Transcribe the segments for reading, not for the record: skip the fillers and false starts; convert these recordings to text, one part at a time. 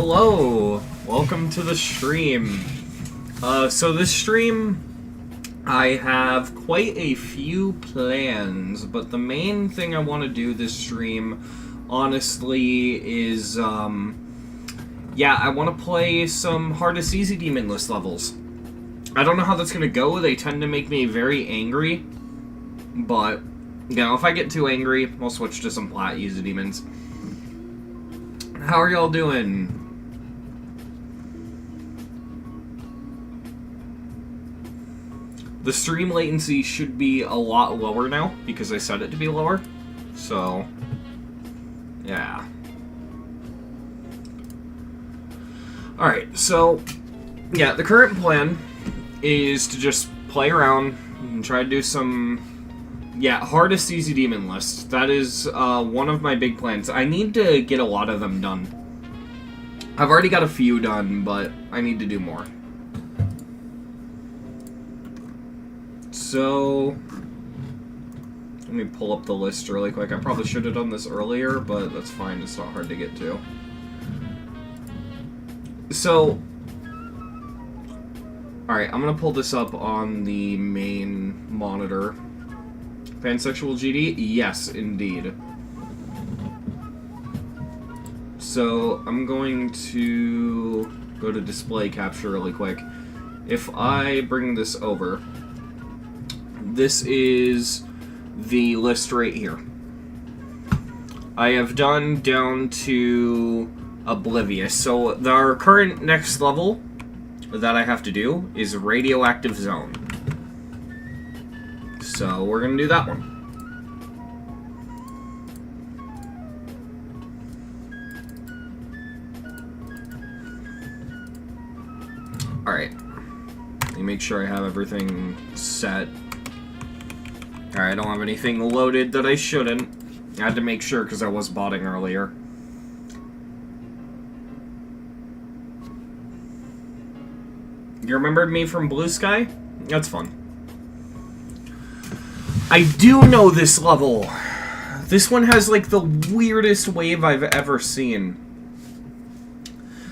Hello! Welcome to the stream. So this stream, I have quite a few plans, but the main thing I want to do this stream, honestly, is, yeah, I want to play some hardest easy demon list levels. I don't know how that's going to go. They tend to make me very angry, but, you know, if I get too angry, I'll switch to some flat easy demons. How are y'all doing? The stream latency should be a lot lower now, because I set it to be lower. So, yeah. Alright, so, yeah, the current plan is to just play around and try to do some, yeah, hardest easy demon lists. That is one of my big plans. I need to get a lot of them done. I've already got a few done, but I need to do more. So, let me pull up the list really quick. I probably should have done this earlier, but that's fine. It's not hard to get to. So, alright, I'm going to pull this up on the pansexual monitor. Pansexual GD? Yes, indeed. So, I'm going to go to display capture really quick. If I bring this over, this is the list right here. I have done down to Oblivious. So, our current next level that I have to do is Radioactive Zone. So, we're going to do that one. Alright. Let me make sure I have everything set. Alright, I don't have anything loaded that I shouldn't. I had to make sure because I was botting earlier. You remembered me from Blue Sky? That's fun. I do know this level. This one has, like, the weirdest wave I've ever seen.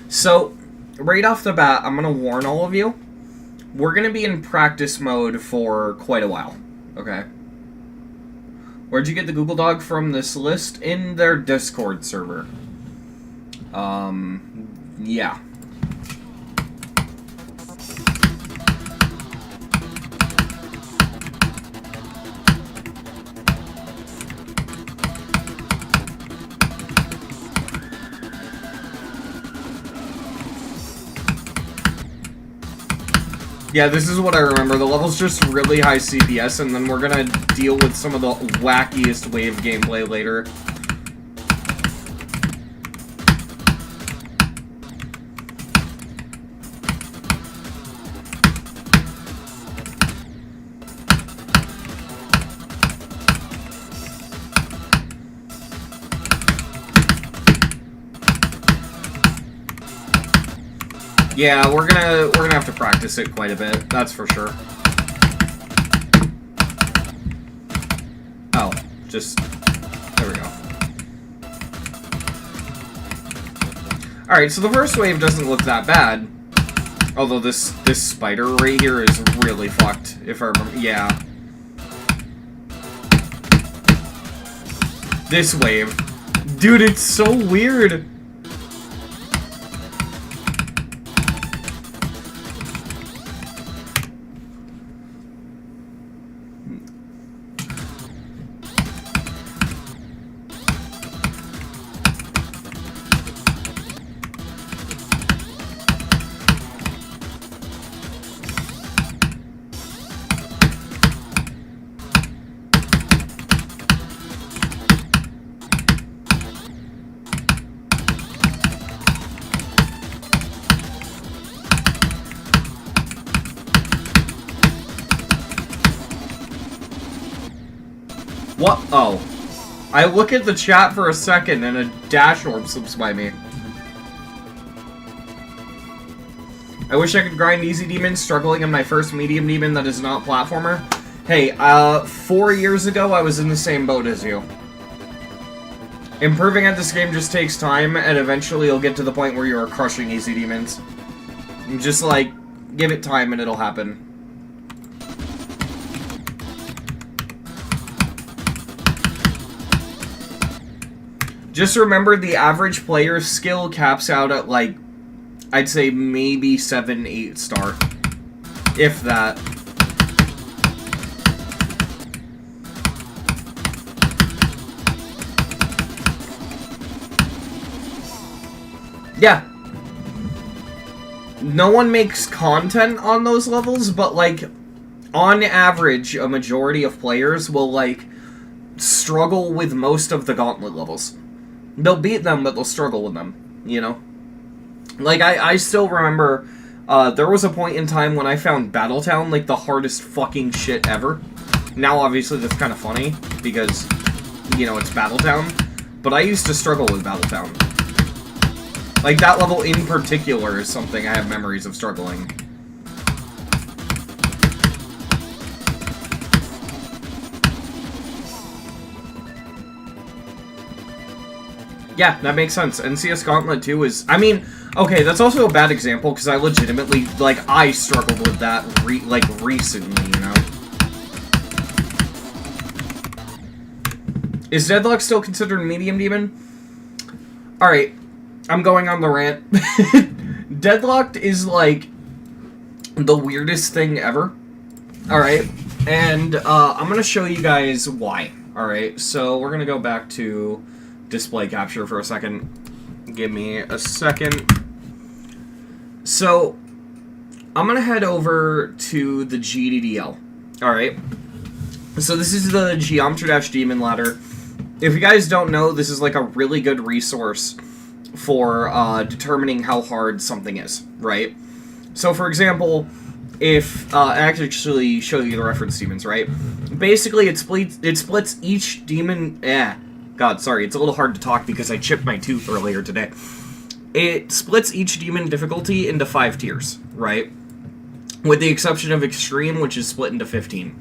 So, right off the bat, I'm gonna warn all of you. We're gonna be in practice mode for quite a while. Okay? Where'd you get the Google Doc from this list? In their Discord server. Yeah. Yeah, this is what I remember. The level's just really high CPS, and then we're gonna deal with some of the wackiest wave gameplay later. Yeah, we're gonna have to practice it quite a bit, that's for sure. Oh, just there we go. Alright, so the first wave doesn't look that bad. Although this spider right here is really fucked, if I remember. Yeah. This wave. Dude, it's so weird. What? Oh. I look at the chat for a second and a dash orb slips by me. I wish I could grind easy demons, struggling in my first medium demon that is not platformer. Hey, 4 years ago I was in the same boat as you. Improving at this game just takes time, and eventually you'll get to the point where you are crushing easy demons. Just, like, give it time and it'll happen. Just remember, the average player's skill caps out at, like, I'd say maybe 7, 8 star. If that. Yeah. No one makes content on those levels, but, like, on average, a majority of players will, like, struggle with most of the Gauntlet levels. They'll beat them, but they'll struggle with them, you know? Like, I still remember, there was a point in time when I found Battletown, like, the hardest fucking shit ever. Now, obviously, that's kind of funny, because, you know, it's Battletown. But I used to struggle with Battletown. Like, that level in particular is something I have memories of struggling. Yeah, that makes sense. NCS Gauntlet 2 is... I mean, okay, that's also a bad example, because I legitimately, like, I struggled with that, recently, you know? Is Deadlocked still considered medium demon? Alright, I'm going on the rant. Deadlocked is, like, the weirdest thing ever. Alright, and, I'm gonna show you guys why. Alright, so we're gonna go back to display capture for a second. Give me a second. So, I'm gonna head over to the GDDL. Alright. So this is the Geometry-Demon Ladder. If you guys don't know, this is like a really good resource for determining how hard something is, right? So for example, if I actually show you the reference demons, right? Basically, it splits each demon. God, sorry, it's a little hard to talk because I chipped my tooth earlier today. It splits each demon difficulty into 5 tiers, right? With the exception of Extreme, which is split into 15.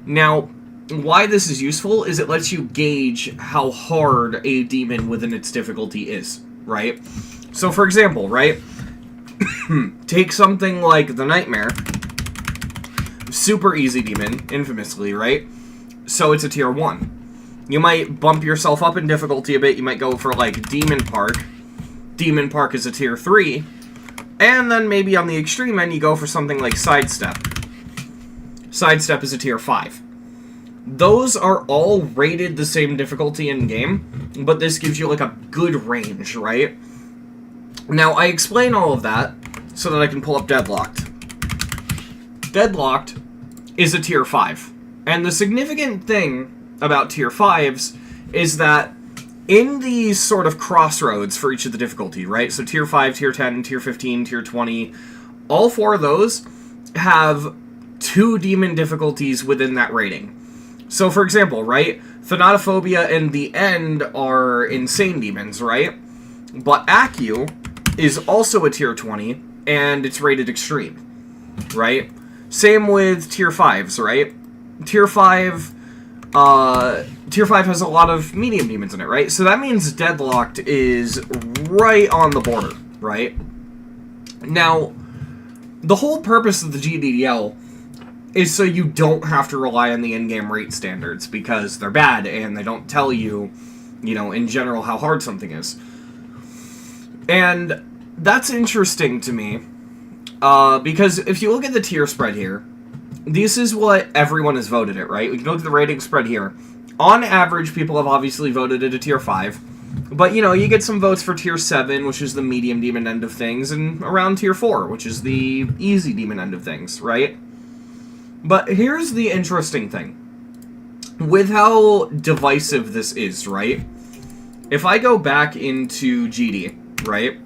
Now, why this is useful is it lets you gauge how hard a demon within its difficulty is, right? So, for example, right? Take something like the Nightmare. Super easy demon, infamously, right? So it's a tier 1. You might bump yourself up in difficulty a bit. You might go for, like, Demon Park. Demon Park is a tier 3. And then maybe on the extreme end, you go for something like Sidestep. Sidestep is a tier 5. Those are all rated the same difficulty in-game, but this gives you, like, a good range, right? Now, I explain all of that so that I can pull up Deadlocked. Deadlocked is a tier 5. And the significant thing about tier 5s is that in these sort of crossroads for each of the difficulty, right? So tier 5, tier 10, tier 15, tier 20, all 4 of those have 2 demon difficulties within that rating. So for example, right? Thanatophobia and the End are insane demons, right? But Accu is also a tier 20, and it's rated extreme, right? Same with tier 5s, right? Tier 5 has a lot of medium demons in it, right? So that means Deadlocked is right on the border, right? Now, the whole purpose of the GDDL is so you don't have to rely on the in-game rate standards, because they're bad, and they don't tell you, you know, in general how hard something is. And that's interesting to me, because if you look at the tier spread here, this is what everyone has voted it, right? We can look at the rating spread here. On average, people have obviously voted it a tier 5. But, you know, you get some votes for tier 7, which is the medium demon end of things, and around tier 4, which is the easy demon end of things, right? But here's the interesting thing. With how divisive this is, right? If I go back into GD, right?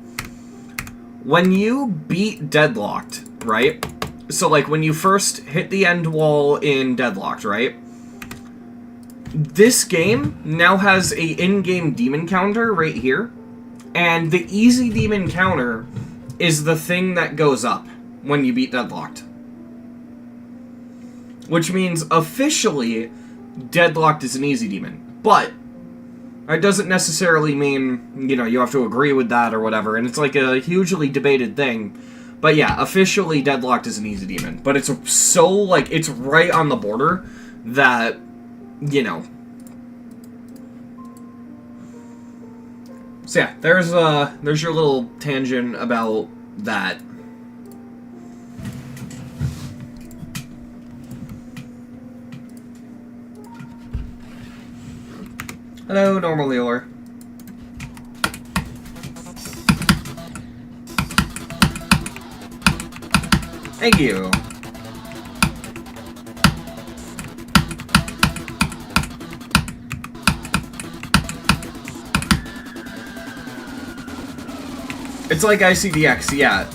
When you beat Deadlocked, right? So, like, when you first hit the end wall in Deadlocked, right? This game now has a in-game demon counter right here. And the easy demon counter is the thing that goes up when you beat Deadlocked. Which means, officially, Deadlocked is an easy demon. But It doesn't necessarily mean, you know, you have to agree with that or whatever, and it's like a hugely debated thing. But yeah, officially Deadlocked is an easy demon. But it's so, like, it's right on the border that, you know. So yeah, there's your little tangent about that. Hello, normal healer. Thank you. It's like ICDX, yeah.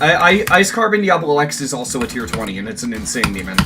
Ice Carbon Diablo X is also a tier 20, and it's an insane demon.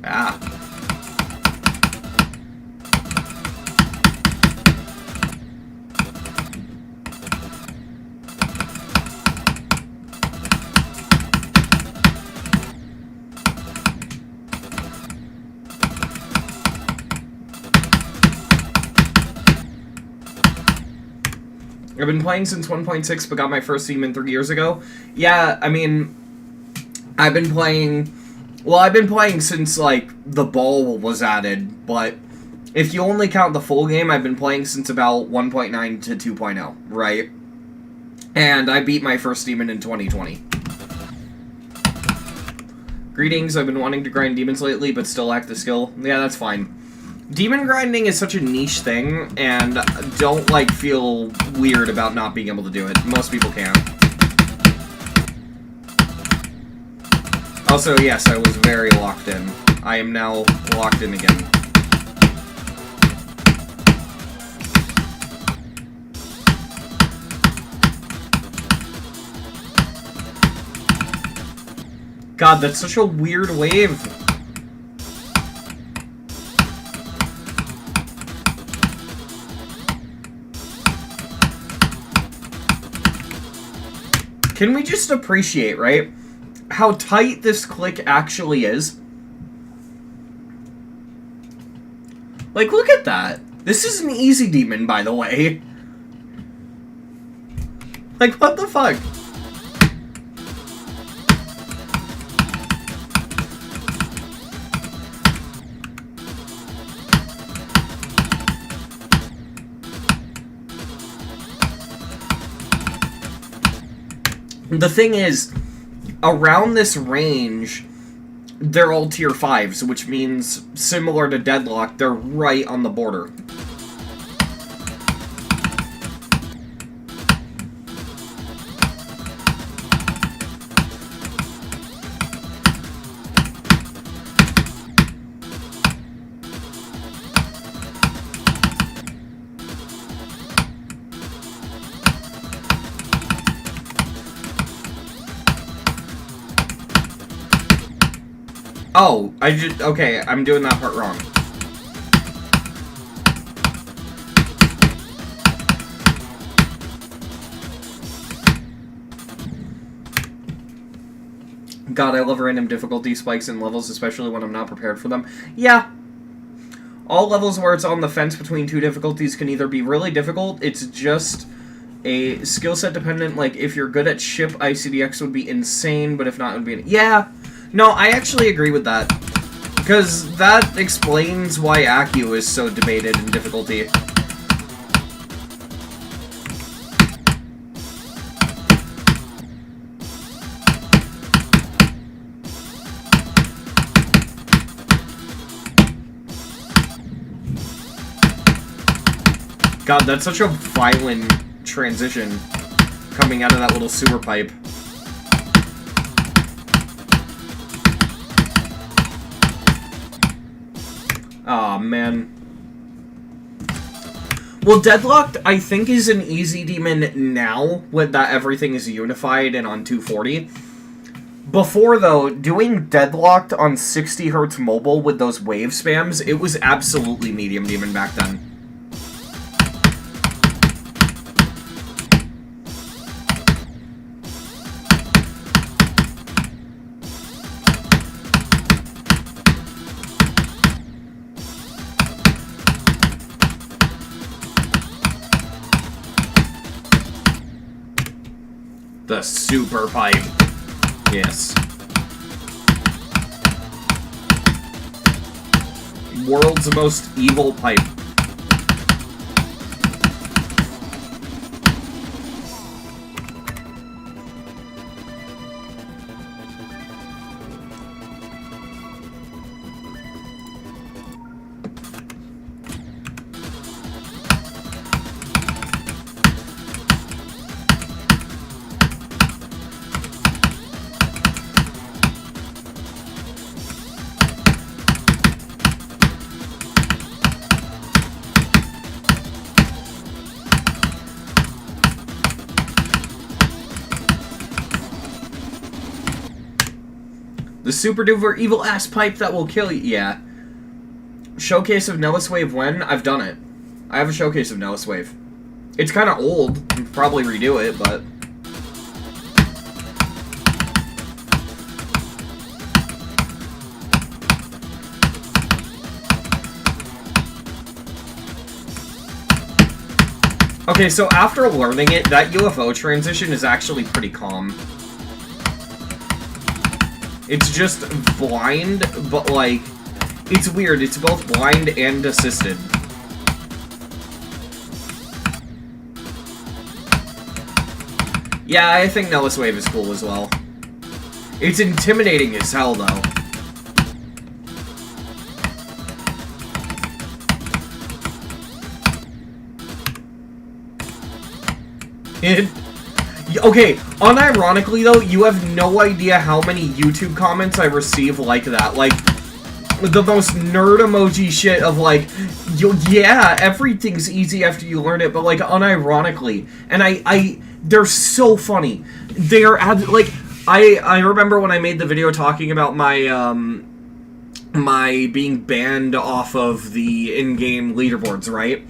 Ah. I've been playing since 1.6, but got my first demon 3 years ago. Yeah, I mean, I've been playing since, like, the ball was added, but if you only count the full game, I've been playing since about 1.9 to 2.0, right? And I beat my first demon in 2020. Greetings, I've been wanting to grind demons lately, but still lack the skill. Yeah, that's fine. Demon grinding is such a niche thing, and don't, like, feel weird about not being able to do it. Most people can't. Also, yes, I was very locked in. I am now locked in again. God, that's such a weird wave. Can we just appreciate, right, how tight this click actually is? Like, look at that. This is an easy demon, by the way. Like, what the fuck? The thing is, around this range, they're all tier 5s, which means, similar to Deadlock, they're right on the border. Oh, okay, I'm doing that part wrong. God, I love random difficulty spikes in levels, especially when I'm not prepared for them. Yeah. All levels where it's on the fence between two difficulties can either be really difficult, it's just a skill set dependent, like if you're good at ship, ICDX would be insane, but if not, it would be... Yeah. No, I actually agree with that. Because that explains why Accu is so debated in difficulty. God, that's such a violent transition coming out of that little sewer pipe. Aw, man. Well, Deadlocked, I think, is an easy demon now, with that everything is unified and on 240. Before, though, doing Deadlocked on 60 Hz mobile with those wave spams, it was absolutely medium demon back then. The super pipe. Yes. World's most evil pipe. The super duper evil ass pipe that will kill you. Yeah. Showcase of Nellis Wave when? I've done it. I have a showcase of Nellis Wave. It's kind of old. I'll probably redo it, but... Okay, so after learning it, that UFO transition is actually pretty calm. It's just blind, but, like, it's weird. It's both blind and assisted. Yeah, I think Nellis Wave is cool as well. It's intimidating as hell, though. Okay, unironically though, you have no idea how many YouTube comments I receive like that. Like, the most nerd emoji shit of like, yeah, everything's easy after you learn it, but like, unironically. And they're so funny. They are, like, I remember when I made the video talking about my, my being banned off of the in-game leaderboards, right?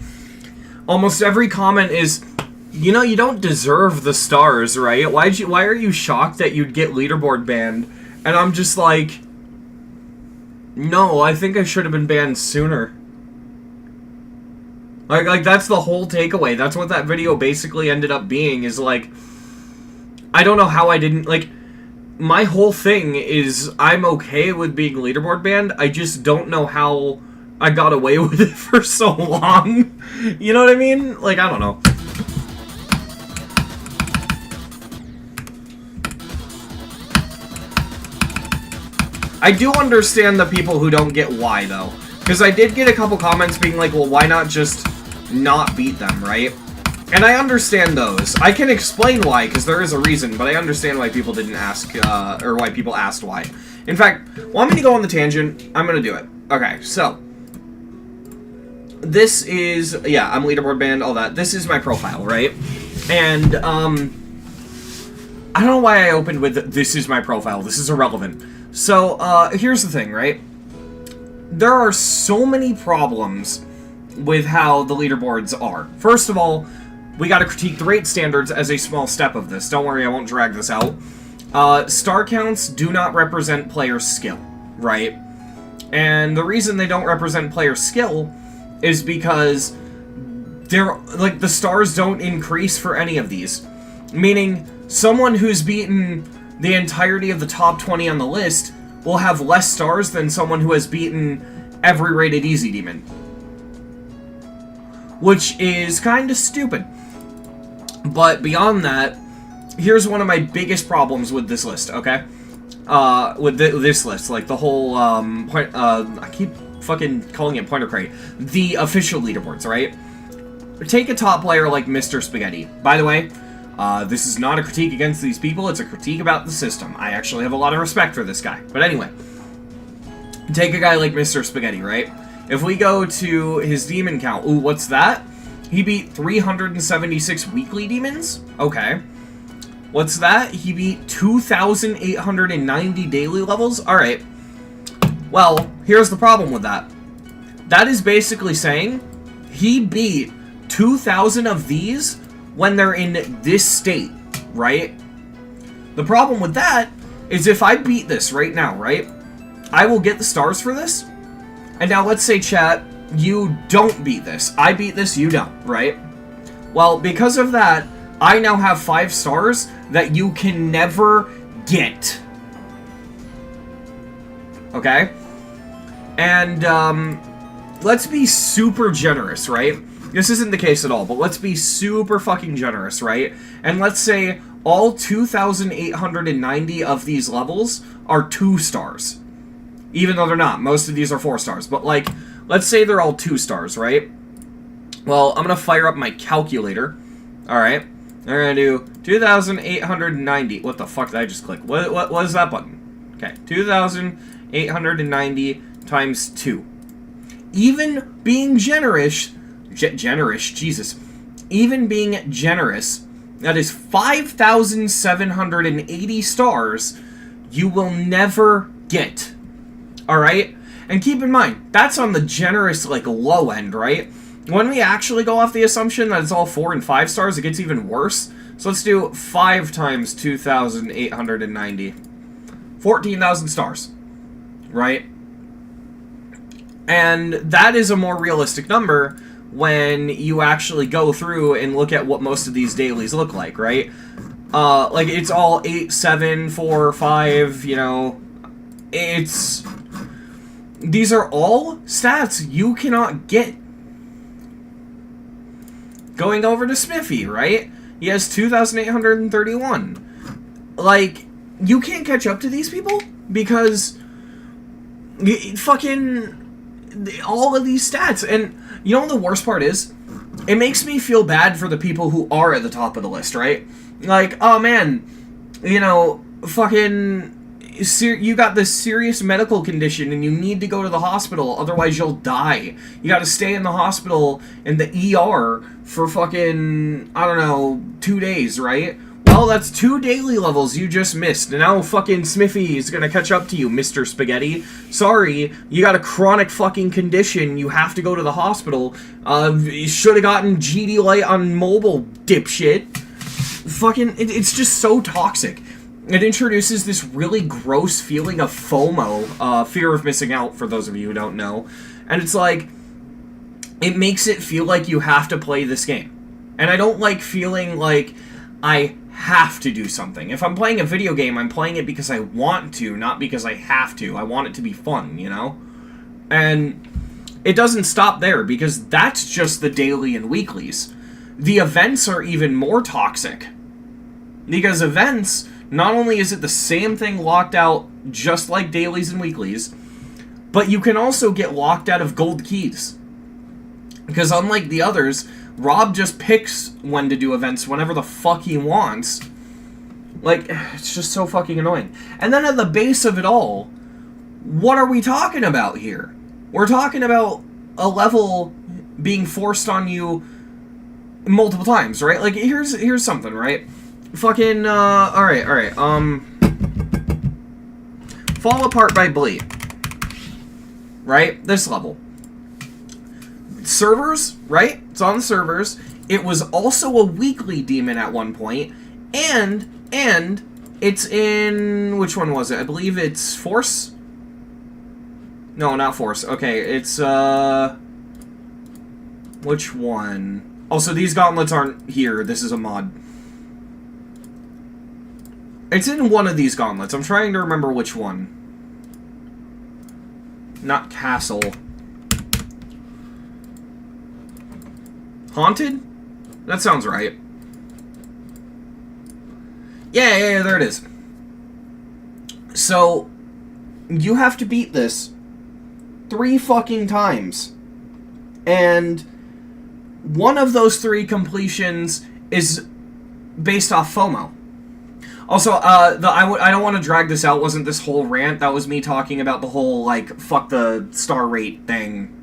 Almost every comment is... You know, you don't deserve the stars, right? Why are you shocked that you'd get leaderboard banned? And I'm just like... No, I think I should have been banned sooner. Like, that's the whole takeaway. That's what that video basically ended up being, is like... I don't know how I didn't, like... My whole thing is, I'm okay with being leaderboard banned, I just don't know how I got away with it for so long. You know what I mean? Like, I don't know. I do understand the people who don't get why, though. Because I did get a couple comments being like, well, why not just not beat them, right? And I understand those. I can explain why, because there is a reason, but I understand why people didn't ask, or why people asked why. In fact, want me to go on the tangent? I'm gonna do it. Okay, so. This is, yeah, I'm leaderboard banned, all that. This is my profile, right? And, I don't know why I opened with, this is my profile, this is irrelevant. So, here's the thing, right? There are so many problems with how the leaderboards are. First of all, we gotta critique the rate standards as a small step of this. Don't worry, I won't drag this out. Star counts do not represent player skill, right? And the reason they don't represent player skill is because they're, like, the stars don't increase for any of these. Meaning, someone who's beaten the entirety of the top 20 on the list will have less stars than someone who has beaten every rated easy demon. Which is kind of stupid. But beyond that, here's one of my biggest problems with this list, okay? This list, like the whole, I keep fucking calling it pointer crate. The official leaderboards, right? Take a top player like Mr. Spaghetti. By the way, this is not a critique against these people, it's a critique about the system. I actually have a lot of respect for this guy. But anyway, take a guy like Mr. Spaghetti, right? If we go to his demon count, ooh, what's that? He beat 376 weekly demons? Okay. What's that? He beat 2,890 daily levels? Alright. Well, here's the problem with that. That is basically saying he beat 2,000 of these when they're in this state, right? The problem with that is if I beat this right now, right? I will get the stars for this. And now let's say, chat, you don't beat this. I beat this, you don't, right? Well, because of that, I now have 5 stars that you can never get. Okay? And, let's be super generous, right? This isn't the case at all, but let's be super fucking generous, right? And let's say all 2,890 of these levels are 2 stars. Even though they're not. Most of these are 4 stars. But, like, let's say they're all 2 stars, right? Well, I'm going to fire up my calculator. Alright. We're going to do 2,890. What the fuck did I just click? What is that button? Okay. 2,890 times 2. Even being generous... Jesus. Even being generous, that is 5,780 stars you will never get. Alright? And keep in mind, that's on the generous, like, low end, right? When we actually go off the assumption that it's all 4 and 5 stars, it gets even worse. So let's do 5 times 2,890. 14,000 stars. Right? And that is a more realistic number when you actually go through and look at what most of these dailies look like, right? Like, it's all 8, 7, 4, 5, you know. It's... These are all stats you cannot get. Going over to Smithy, right? He has 2,831. Like, you can't catch up to these people because fucking all of these stats. And you know what the worst part is? It makes me feel bad for the people who are at the top of the list, right? Like, oh man, you know, fucking... you got this serious medical condition and you need to go to the hospital, otherwise you'll die. You gotta stay in the hospital in the ER for fucking, I don't know, 2 days, right? Well, that's 2 daily levels you just missed, and now fucking Smithy is gonna catch up to you, Mr. Spaghetti. Sorry, you got a chronic fucking condition, you have to go to the hospital. You should've gotten GD on mobile, dipshit. Fucking, it's just so toxic. It introduces this really gross feeling of FOMO, fear of missing out, for those of you who don't know. And it's like, it makes it feel like you have to play this game. And I don't like feeling like I have to do something. If I'm playing a video game, I'm playing it because I want to, not because I have to. I want it to be fun, you know? And it doesn't stop there, because that's just the daily and weeklies. The events are even more toxic. Because events... Not only is it the same thing locked out just like dailies and weeklies, but you can also get locked out of gold keys. Because unlike the others, Rob just picks when to do events whenever the fuck he wants. Like, it's just so fucking annoying. And then at the base of it all, what are we talking about here? We're talking about a level being forced on you multiple times, right? Like, here's something, right? Fucking, alright, Fall Apart by Blee. Right? This level. Servers, right? It's on the servers. It was also a weekly demon at one point. And it's in... Which one was it? I believe it's Force? No, not Force. Okay, it's, which one? Also, these gauntlets aren't here. This is a mod. It's in one of these gauntlets. I'm trying to remember which one. Not Castle. Haunted? That sounds right. Yeah, there it is. So, you have to beat this 3 fucking times. And one of those 3 completions is based off FOMO. Also, I don't want to drag this out. Wasn't this whole rant? That was me talking about the whole, like, fuck the star rate thing.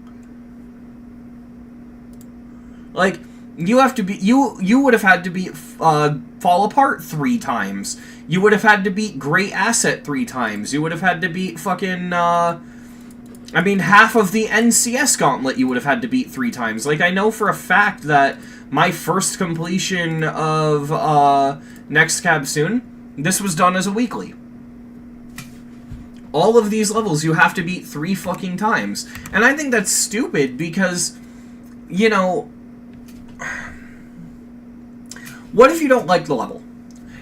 Like, you have to be... You would have had to beat Fall Apart 3 times. You would have had to beat Great Asset 3 times. You would have had to beat fucking, I mean, half of the NCS Gauntlet you would have had to beat 3 times. Like, I know for a fact that my first completion of, Next Cab Soon, this was done as a weekly. All of these levels you have to beat 3 fucking times. And I think that's stupid because, you know... What if you don't like the level?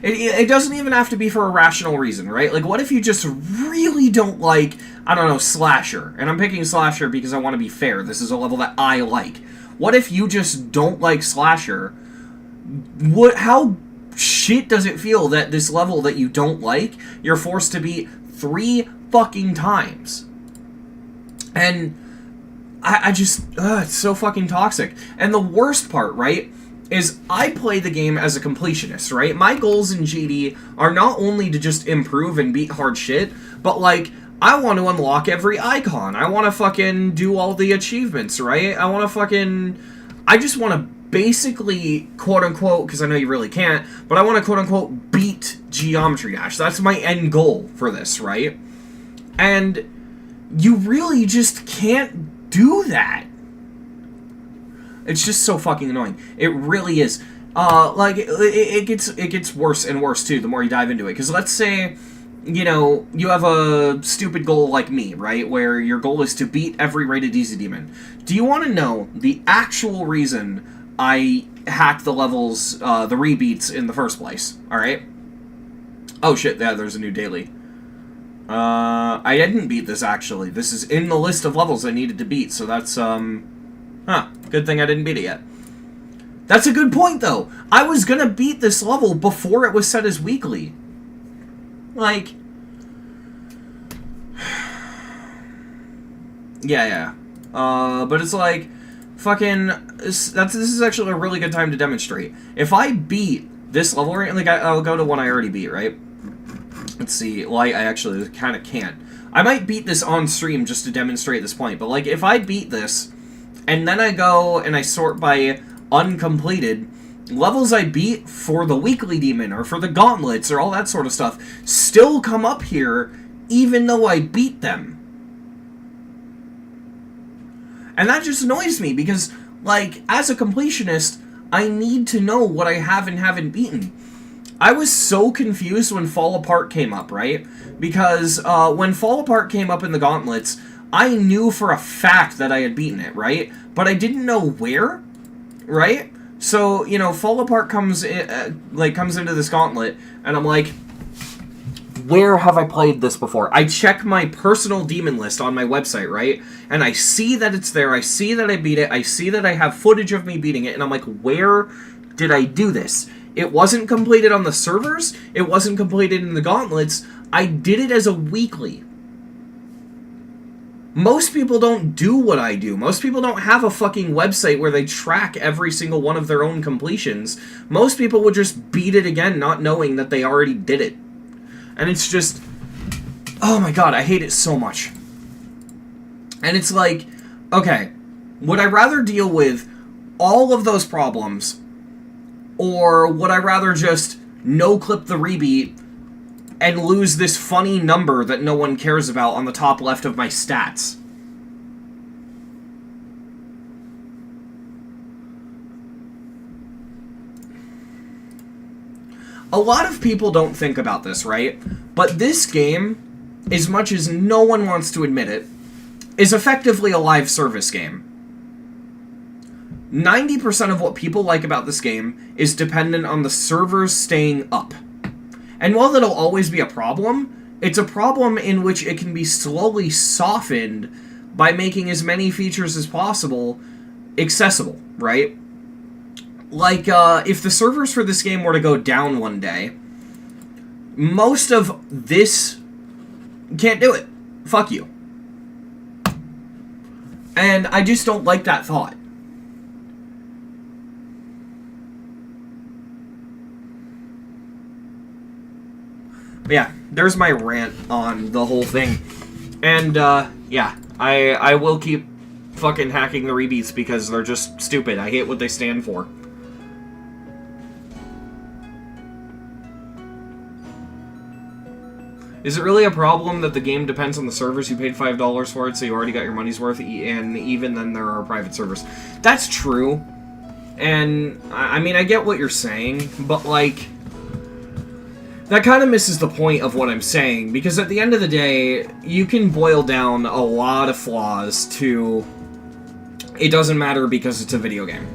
It doesn't even have to be for a rational reason, right? Like, what if you just really don't like, I don't know, Slasher? And I'm picking Slasher because I want to be fair. This is a level that I like. What if you just don't like Slasher? How shit does it feel that this level that you don't like, you're forced to beat 3 fucking times? And I just, it's so fucking toxic. And the worst part, right, is I play the game as a completionist, right? My goals in GD are not only to just improve and beat hard shit, but, like, I want to unlock every icon. I want to fucking do all the achievements, right? I just want to basically, quote-unquote, because I know you really can't, but I want to, quote-unquote, beat Geometry Dash. That's my end goal for this, right? And you really just can't do that. It's just so fucking annoying. It really is. Like, it gets worse and worse, too, the more you dive into it. Because let's say, you know, you have a stupid goal like me, right? Where your goal is to beat every rated easy demon. Do you want to know the actual reason I hacked the levels, the rebeats in the first place? Alright? Oh shit, yeah, there's a new daily. I didn't beat this, actually. This is in the list of levels I needed to beat, so that's, good thing I didn't beat it yet. That's a good point, though. I was gonna beat this level before it was set as weekly. Like... yeah. But it's like... fucking... This is actually a really good time to demonstrate. If I beat this level, right, like, I'll go to one I already beat, right? Let's see. Well, I actually kind of can't. I might beat this on stream just to demonstrate this point, but, like, if I beat this... and then I go and I sort by uncompleted, levels I beat for the weekly demon or for the gauntlets or all that sort of stuff still come up here even though I beat them. And that just annoys me because, like, as a completionist, I need to know what I have and haven't beaten. I was so confused when Fall Apart came up, right? Because when Fall Apart came up in the gauntlets, I knew for a fact that I had beaten it, right? But I didn't know where, right? So, you know, Fall Apart comes into this gauntlet, and I'm like, where have I played this before? I check my personal demon list on my website, right? And I see that it's there, I see that I beat it, I see that I have footage of me beating it, and I'm like, where did I do this? It wasn't completed on the servers, it wasn't completed in the gauntlets, I did it as a weekly. Most people don't do what I do. Most people don't have a fucking website where they track every single one of their own completions. Most people would just beat it again, not knowing that they already did it. And it's just... oh my god, I hate it so much. And it's like, okay, would I rather deal with all of those problems, or would I rather just no-clip the rebeat and lose this funny number that no one cares about on the top left of my stats? A lot of people don't think about this, right? But this game, as much as no one wants to admit it, is effectively a live service game. 90% of what people like about this game is dependent on the servers staying up. And while that'll always be a problem, it's a problem in which it can be slowly softened by making as many features as possible accessible, right? Like, if the servers for this game were to go down one day, most of this can't do it. Fuck you. And I just don't like that thought. But yeah, there's my rant on the whole thing. And, yeah, I will keep fucking hacking the rebeats because they're just stupid. I hate what they stand for. Is it really a problem that the game depends on the servers? You paid $5 for it, so you already got your money's worth, and even then there are private servers. That's true. And, I mean, I get what you're saying, but, like, that kind of misses the point of what I'm saying, because at the end of the day, you can boil down a lot of flaws to, it doesn't matter because it's a video game,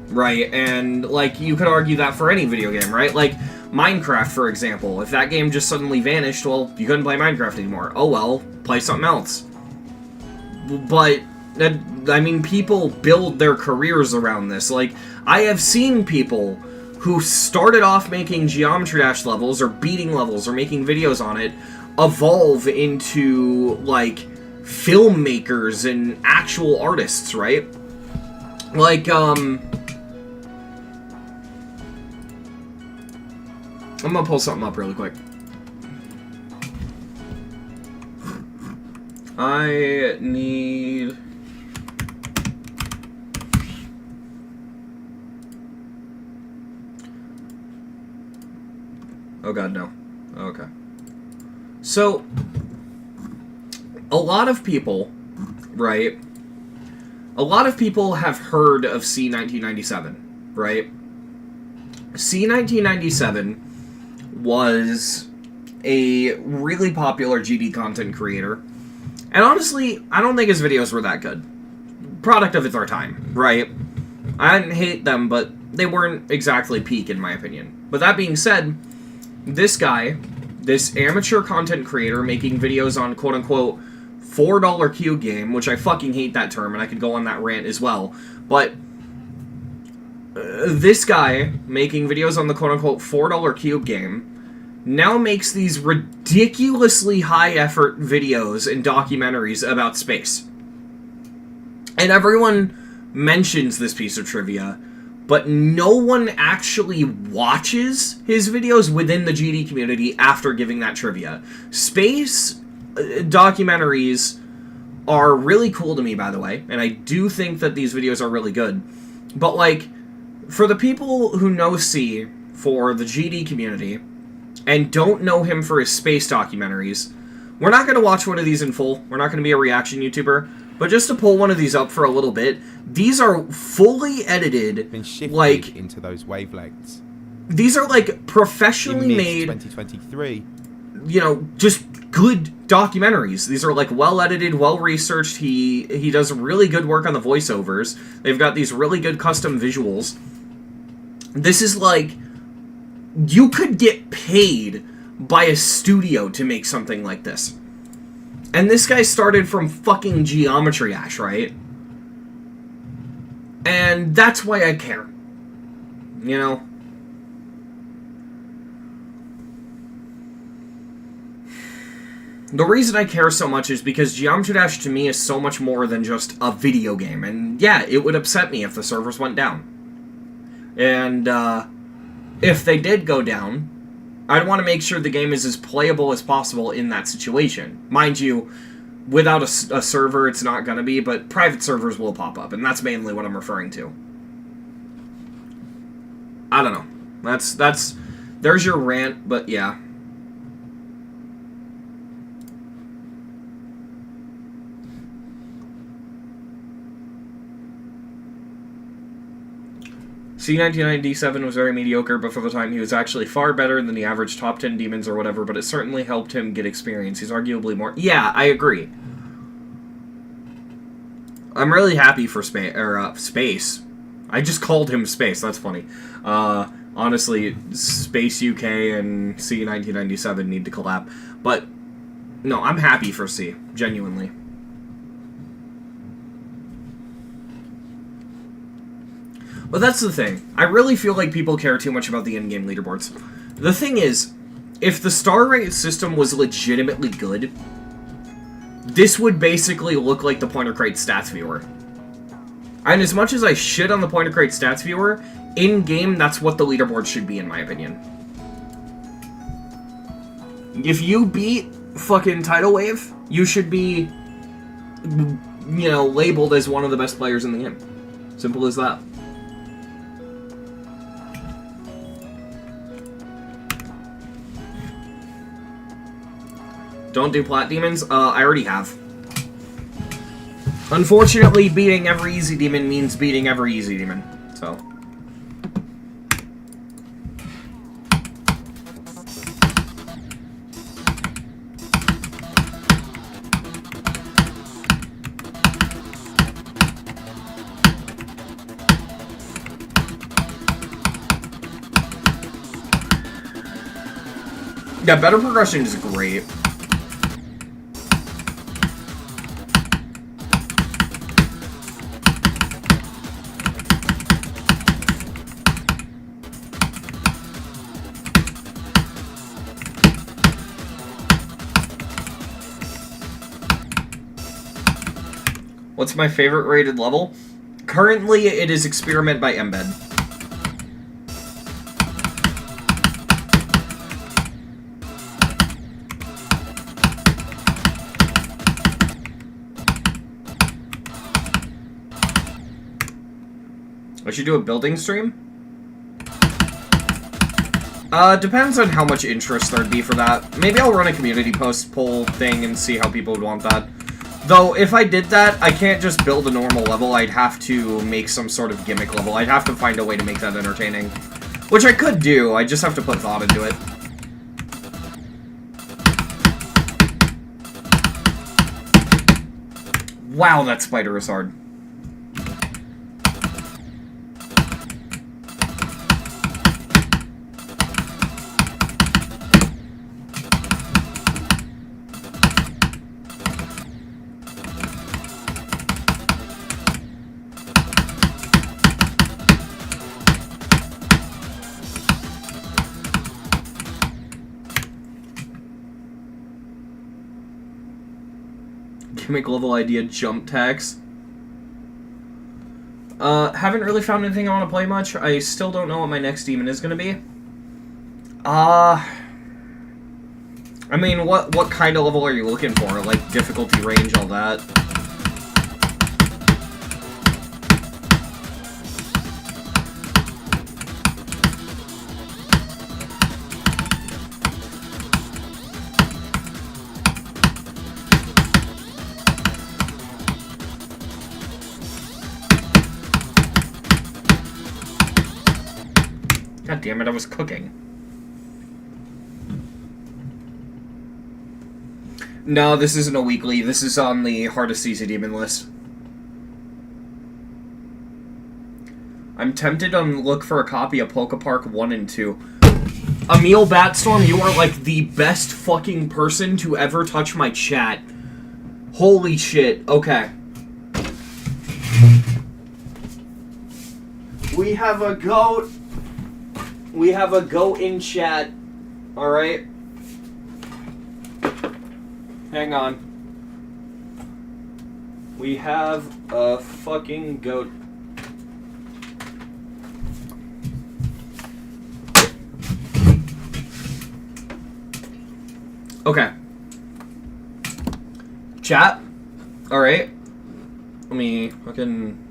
right? And, like, you could argue that for any video game, right? Like, Minecraft, for example. If that game just suddenly vanished, well, you couldn't play Minecraft anymore. Oh well, play something else. But, I mean, people build their careers around this. Like, I have seen people who started off making Geometry Dash levels, or beating levels, or making videos on it, evolve into, like, filmmakers and actual artists, right? Like, I'm gonna pull something up really quick. I need... Oh god, no. Okay. So, a lot of people, right? A lot of people have heard of C1997, right? C1997 was a really popular GD content creator. And honestly, I don't think his videos were that good. Product of our time, right? I didn't hate them, but they weren't exactly peak in my opinion. But that being said, this guy, this amateur content creator making videos on quote-unquote $4 Q game, which I fucking hate that term, and I could go on that rant as well, but this guy making videos on the quote-unquote $4 cube game now makes these ridiculously high-effort videos and documentaries about space. And everyone mentions this piece of trivia, but no one actually watches his videos within the GD community after giving that trivia. Space documentaries are really cool to me, by the way, and I do think that these videos are really good. But, like, for the people who know C for the GD community and don't know him for his space documentaries, we're not going to watch one of these in full. We're not going to be a reaction YouTuber. But just to pull one of these up for a little bit, these are fully edited, been shifted like, into those wavelengths. These are, like, professionally made, 2023. You know, just good documentaries. These are, like, well-edited, well-researched. He does really good work on the voiceovers. They've got these really good custom visuals. This is, like, you could get paid by a studio to make something like this. And this guy started from fucking Geometry Dash, right? And that's why I care. You know? The reason I care so much is because Geometry Dash to me is so much more than just a video game. And yeah, it would upset me if the servers went down. And if they did go down, I'd want to make sure the game is as playable as possible in that situation. Mind you, without a server, it's not going to be, but private servers will pop up, and that's mainly what I'm referring to. I don't know. There's your rant, but yeah. C1997 was very mediocre, but for the time he was actually far better than the average top 10 demons or whatever, but it certainly helped him get experience. He's arguably more... Yeah, I agree. I'm really happy for Space. I just called him Space, that's funny. Honestly, Space UK and C1997 need to collab. But, no, I'm happy for C, genuinely. But that's the thing. I really feel like people care too much about the in-game leaderboards. The thing is, if the star rate system was legitimately good, this would basically look like the Pointer Crate stats viewer. And as much as I shit on the Pointer Crate stats viewer, in-game, that's what the leaderboard should be, in my opinion. If you beat fucking Tidal Wave, you should be labeled as one of the best players in the game. Simple as that. Don't do plat demons? I already have. Unfortunately, beating every easy demon means beating every easy demon, so... Yeah, better progression is great. What's my favorite rated level? Currently, it is Experiment by Embed. I should do a building stream? Depends on how much interest there'd be for that. Maybe I'll run a community post poll thing and see how people would want that. Though, if I did that, I can't just build a normal level. I'd have to make some sort of gimmick level. I'd have to find a way to make that entertaining. Which I could do, I just have to put thought into it. Wow, that spider is hard. Gimmick level idea, jump tax. Haven't really found anything I want to play much. I still don't know what my next demon is going to be. I mean, what kind of level are you looking for? Like, difficulty range, all that? God damn it, I was cooking. No, this isn't a weekly. This is on the hardest easy demon list. I'm tempted to look for a copy of PokePark 1 and 2. Emil Batstorm, you are like the best fucking person to ever touch my chat. Holy shit. Okay. We have a goat. We have a goat in chat. Alright? Hang on. We have a fucking goat. Okay. Chat? Alright. Let me fucking...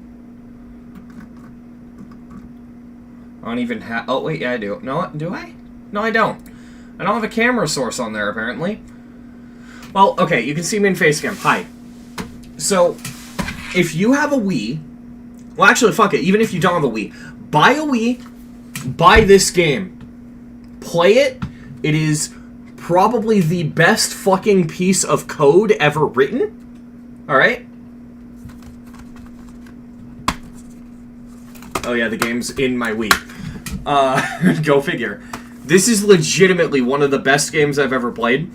I don't even have... Oh, wait, yeah, I do. No, do I? No, I don't. I don't have a camera source on there, apparently. Well, okay, you can see me in Facecam. Hi. So, if you have a Wii... Well, actually, fuck it. Even if you don't have a Wii. Buy a Wii. Buy this game. Play it. It is probably the best fucking piece of code ever written. Alright? Oh yeah, the game's in my Wii. Go figure. This is legitimately one of the best games I've ever played,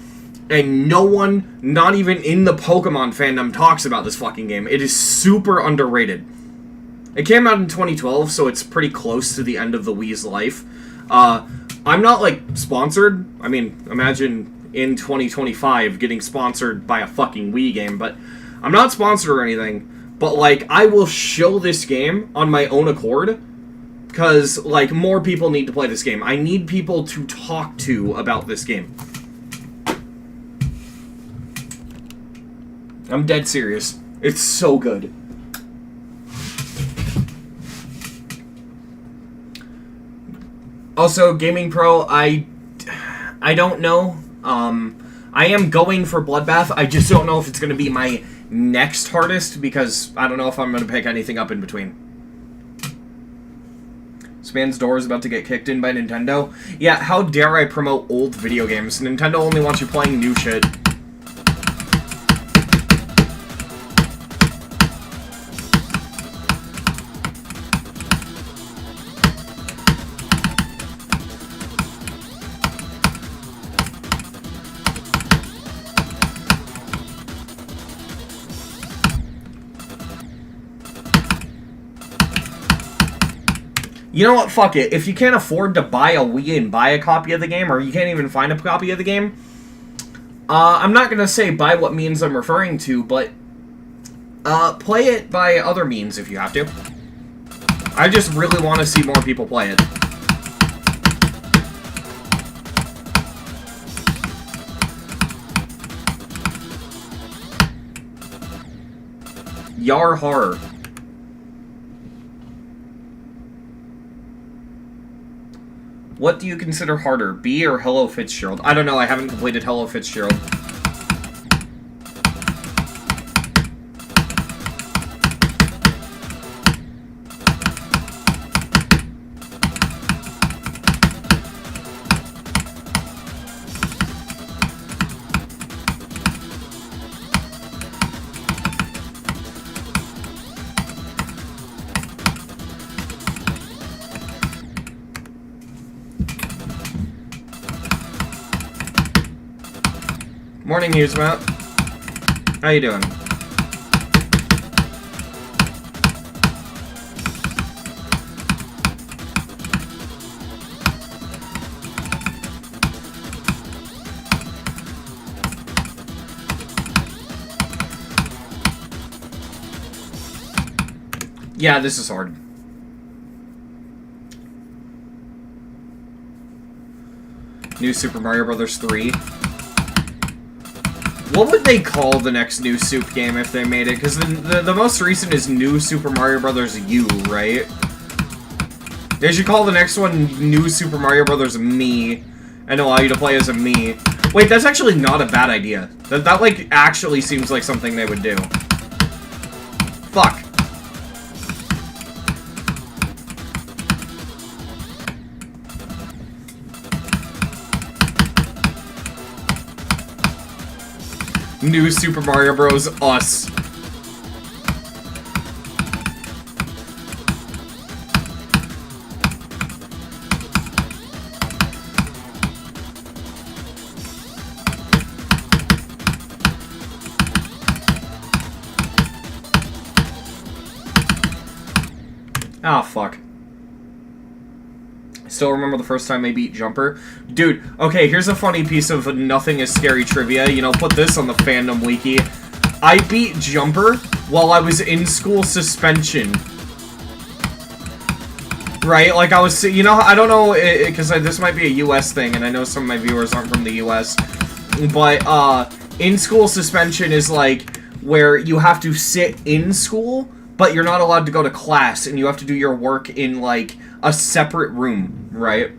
and no one, not even in the Pokemon fandom, talks about this fucking game. It is super underrated. It came out in 2012, so it's pretty close to the end of the Wii's life. I'm not, like, sponsored. I mean, imagine in 2025 getting sponsored by a fucking Wii game, but I'm not sponsored or anything. But, like, I will show this game on my own accord, because, like, more people need to play this game. I need people to talk to about this game. I'm dead serious. It's so good. Also, Gaming Pro, I don't know. I am going for Bloodbath. I just don't know if it's going to be my next hardest, because I don't know if I'm going to pick anything up in between. Span's door is about to get kicked in by Nintendo. Yeah, how dare I promote old video games? Nintendo only wants you playing new shit. You know what? Fuck it. If you can't afford to buy a Wii and buy a copy of the game, or you can't even find a copy of the game, I'm not going to say by what means I'm referring to, but play it by other means if you have to. I just really want to see more people play it. Yar horror. What do you consider harder, B or Hello Fitzgerald? I don't know, I haven't completed Hello Fitzgerald. Morning, Hughesmount. How you doing? Yeah, this is hard. New Super Mario Bros. 3. What would they call the next new Soup game if they made it? Because the most recent is New Super Mario Bros. U, right? They should call the next one New Super Mario Bros. Me, and allow you to play as a me. Wait, that's actually not a bad idea. That like, actually seems like something they would do. Fuck. New Super Mario Bros. Us. Ah, fuck. Still remember the first time I beat Jumper? Dude, okay, here's a funny piece of nothing is scary trivia. You know, put this on the fandom wiki. I beat Jumper while I was in school suspension. Right? Like, I was, you know, I don't know, because this might be a US thing, and I know some of my viewers aren't from the US. But, in school suspension is, like, where you have to sit in school, but you're not allowed to go to class, and you have to do your work in, like, a separate room, right?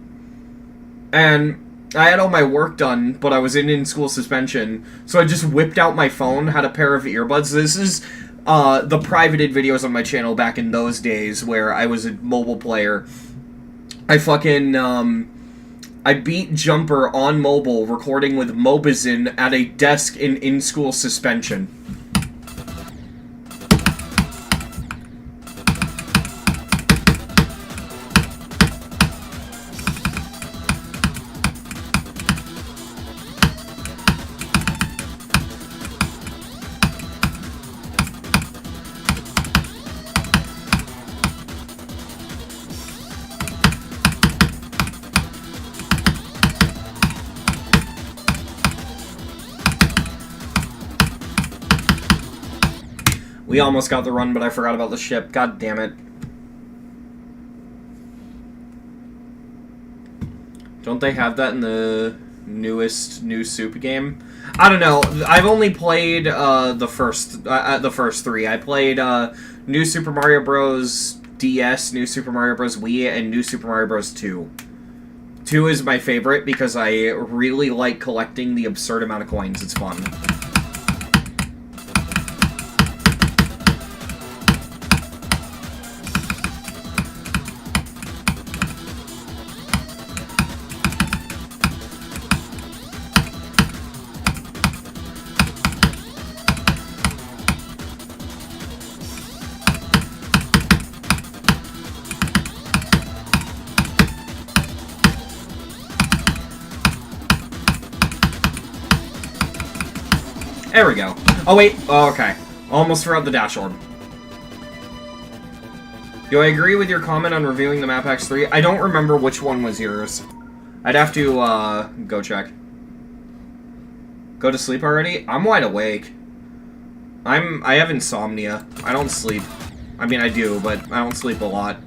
And I had all my work done, but I was in school suspension, so I just whipped out my phone, had a pair of earbuds. This is the privated videos on my channel back in those days where I was a mobile player. I fucking, I beat Jumper on mobile, recording with Mobizin at a desk in school suspension. We almost got the run, but I forgot about the ship. God damn it. Don't they have that in the new Soup game. I don't know. I've only played the first 3. I played New Super Mario Bros. DS, New Super Mario Bros. Wii, and New Super Mario Bros. 2. 2 is my favorite because I really like collecting the absurd amount of coins. It's fun. There we go. Oh, wait. Oh, okay. Almost forgot the Dash Orb. Do I agree with your comment on reviewing the Map Packs 3? I don't remember which one was yours. I'd have to, go check. Go to sleep already? I'm wide awake. I have insomnia. I don't sleep. I mean, I do, but I don't sleep a lot.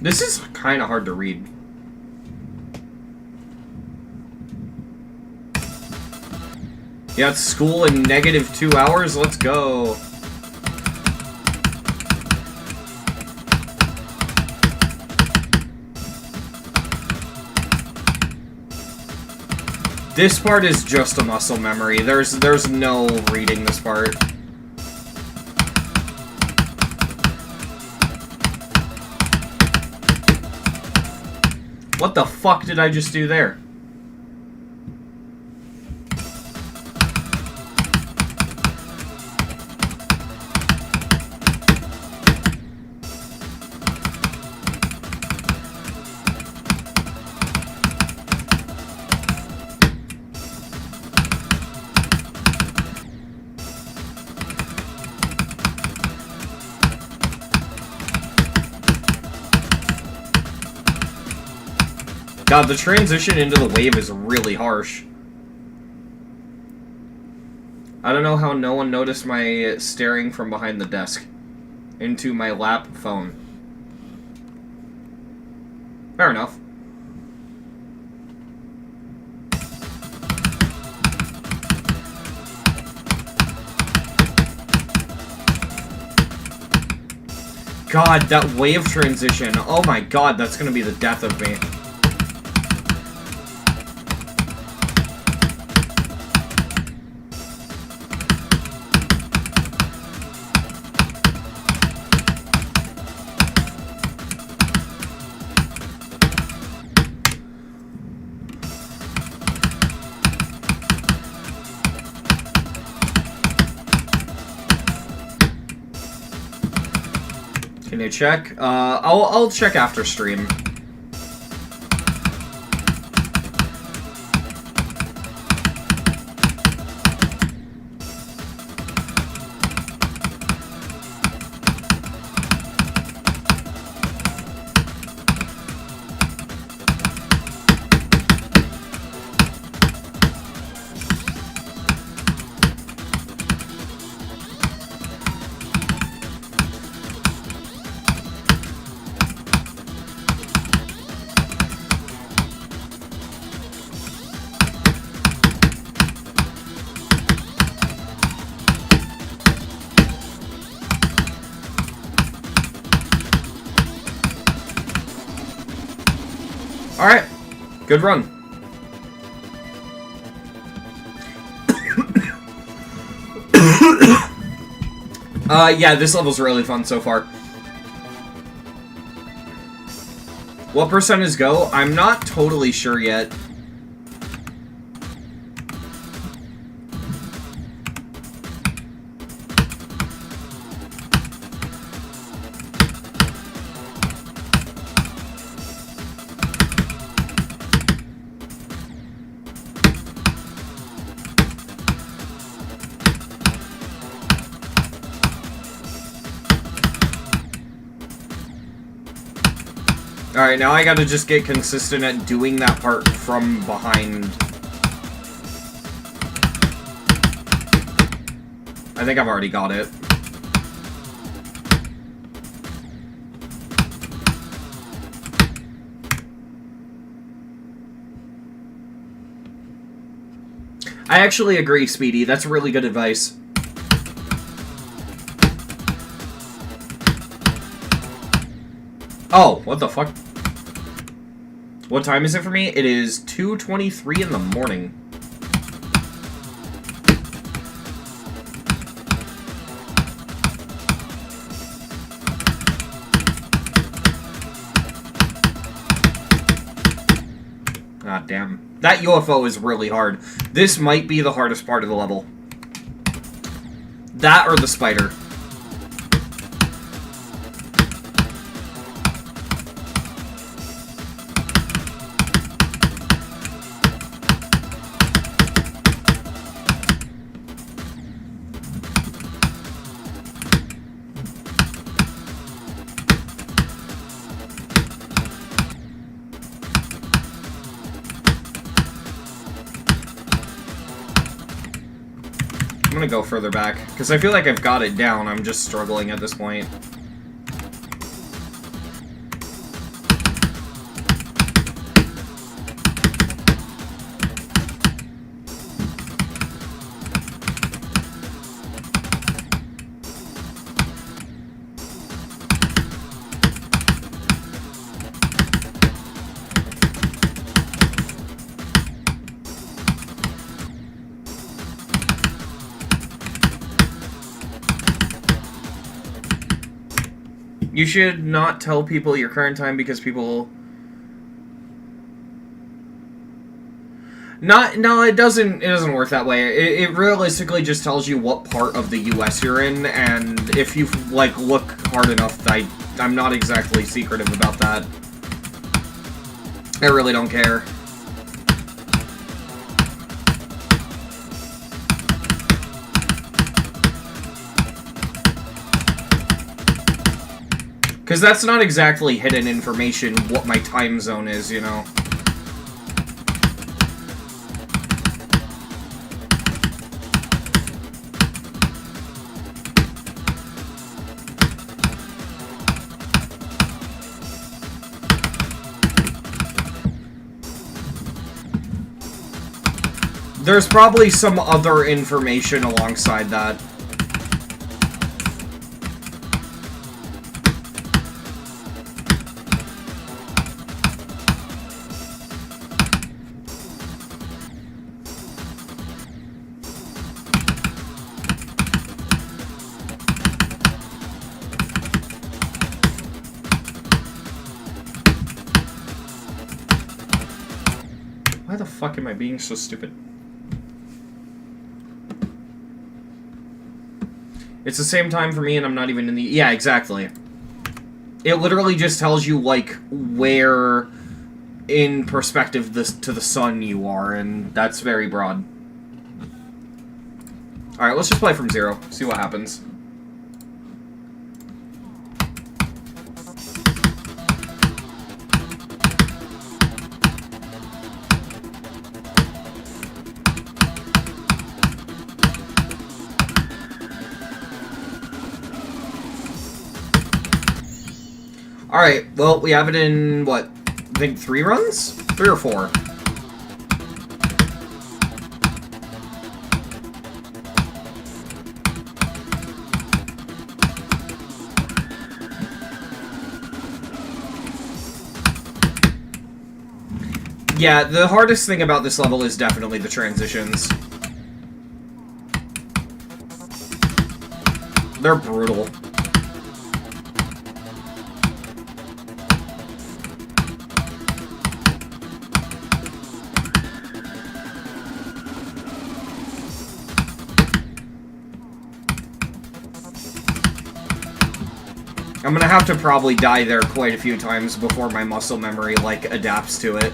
This is kind of hard to read. Yeah, it's school in -2 hours. Let's go. This part is just a muscle memory. There's no reading this part. What the fuck did I just do there? God, the transition into the wave is really harsh. I don't know how no one noticed my staring from behind the desk into my lap phone. Fair enough. God, that wave transition. Oh my god, that's gonna be the death of me. Can you check? I'll check after stream. Alright. Good run. Yeah, this level's really fun so far. What percent is go? I'm not totally sure yet. Alright, now I gotta just get consistent at doing that part from behind. I think I've already got it. I actually agree, Speedy. That's really good advice. Oh, what the fuck? What time is it for me? It is 2:23 in the morning. God damn. That UFO is really hard. This might be the hardest part of the level. That or the spider. I'm gonna go further back, because I feel like I've got it down, I'm just struggling at this point. You should not tell people your current time because people... No, it doesn't work that way. It realistically just tells you what part of the US you're in, and if you, like, look hard enough, I'm not exactly secretive about that. I really don't care. Because that's not exactly hidden information, what my time zone is, you know? There's probably some other information alongside that. Why the fuck am I being so stupid? It's the same time for me and I'm not even in the... Yeah, exactly. It literally just tells you, like, where in perspective to the sun you are, and that's very broad. Alright, let's just play from 0. See what happens. Alright, well, we have it in, what, I think 3 runs? 3 or 4. Yeah, the hardest thing about this level is definitely the transitions. They're brutal. I'm gonna have to probably die there quite a few times before my muscle memory, like, adapts to it.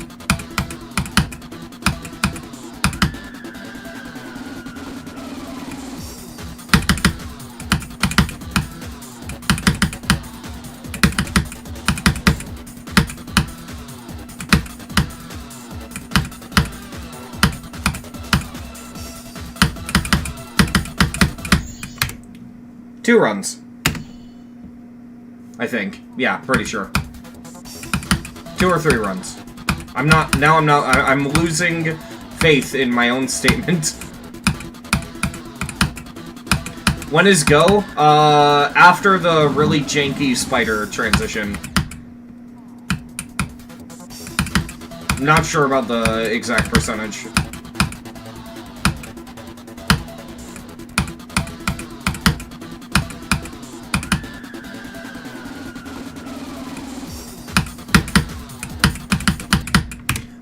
2 runs. I think. Yeah, pretty sure. 2 or 3 runs. I'm losing faith in my own statement. When is go? After the really janky spider transition. Not sure about the exact percentage.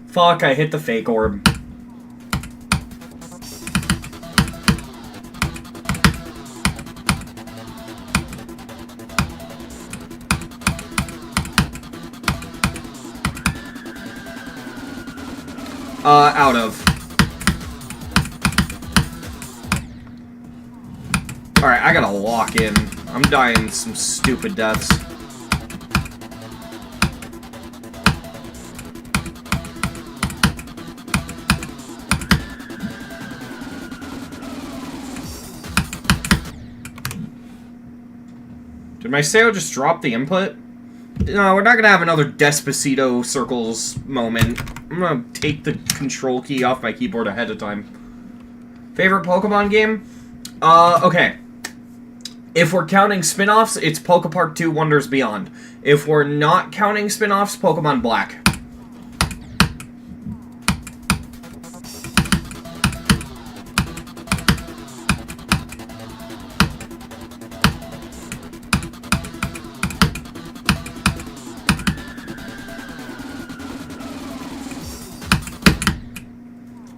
Fuck, I hit the fake orb. Out of. Alright, I gotta lock in. I'm dying some stupid deaths. Did my Sayo just drop the input? No, we're not gonna have another Despacito Circles moment. I'm gonna take the control key off my keyboard ahead of time. Favorite Pokemon game? Okay. If we're counting spin-offs, it's PokePark 2 Wonders Beyond. If we're not counting spin-offs, Pokemon Black.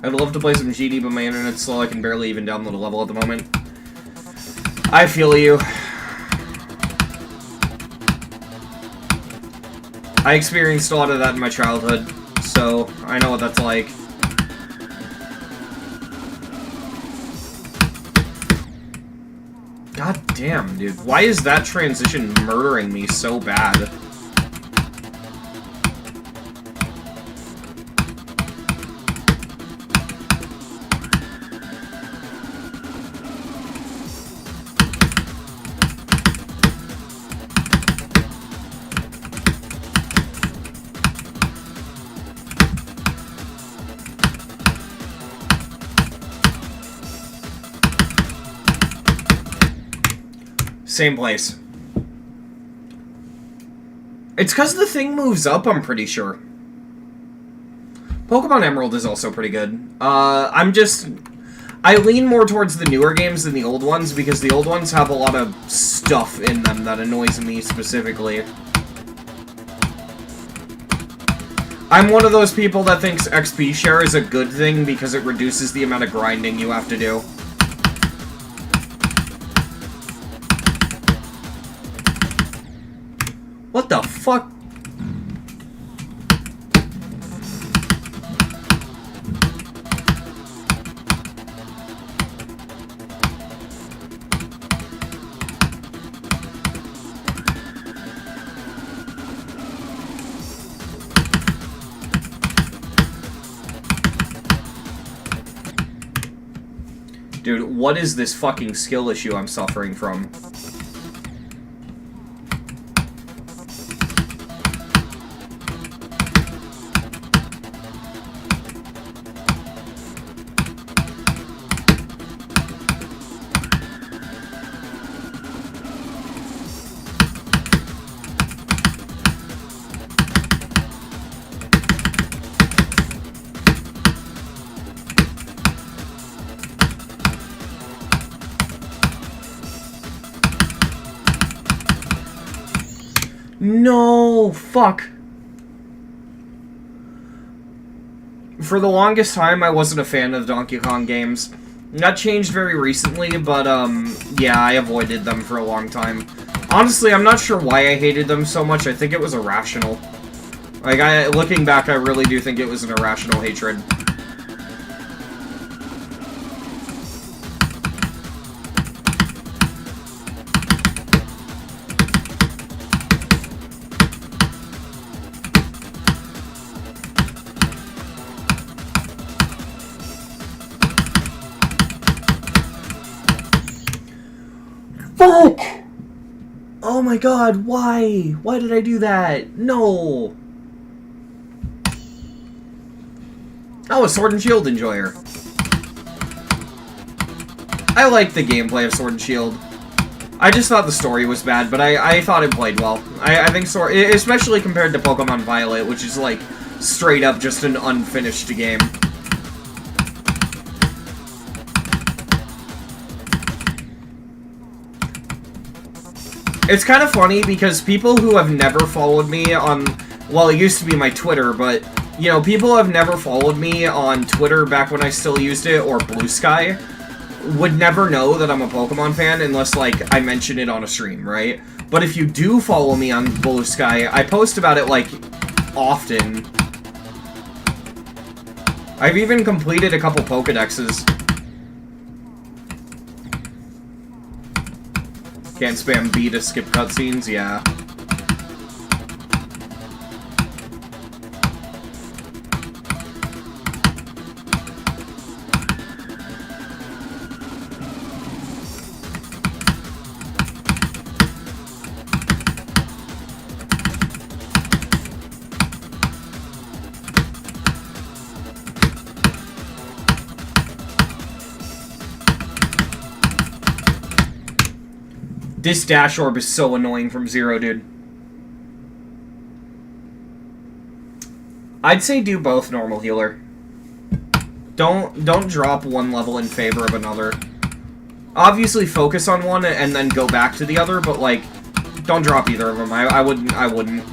I'd love to play some GD, but my internet's slow. I can barely even download a level at the moment. I feel you. I experienced a lot of that in my childhood, so I know what that's like. God damn, dude. Why is that transition murdering me so bad? Same place. It's because the thing moves up, I'm pretty sure. Pokemon Emerald is also pretty good. I lean more towards the newer games than the old ones, because the old ones have a lot of stuff in them that annoys me specifically. I'm one of those people that thinks XP share is a good thing because it reduces the amount of grinding you have to do. What the fuck? Dude, what is this fucking skill issue I'm suffering from? No, fuck. For the longest time, I wasn't a fan of Donkey Kong games. That changed very recently, but, yeah, I avoided them for a long time. Honestly, I'm not sure why I hated them so much. I think it was irrational. Like, looking back, I really do think it was an irrational hatred. Fuck! my god, why? Why did I do that? No! Oh, a Sword and Shield enjoyer. I like the gameplay of Sword and Shield. I just thought the story was bad, but I thought it played well. I think Sword, especially compared to Pokemon Violet, which is like straight up just an unfinished game. It's kind of funny because people who have never followed me on, well, it used to be my Twitter, but, you know, people who have never followed me on Twitter back when I still used it, or Blue Sky, would never know that I'm a Pokemon fan unless, like, I mention it on a stream, right? But if you do follow me on Blue Sky, I post about it, like, often. I've even completed a couple Pokedexes. Can't spam B to skip cutscenes? Yeah. This dash orb is so annoying from Zero, dude. I'd say do both normal healer. Don't drop one level in favor of another. Obviously focus on one and then go back to the other, but like don't drop either of them. I wouldn't.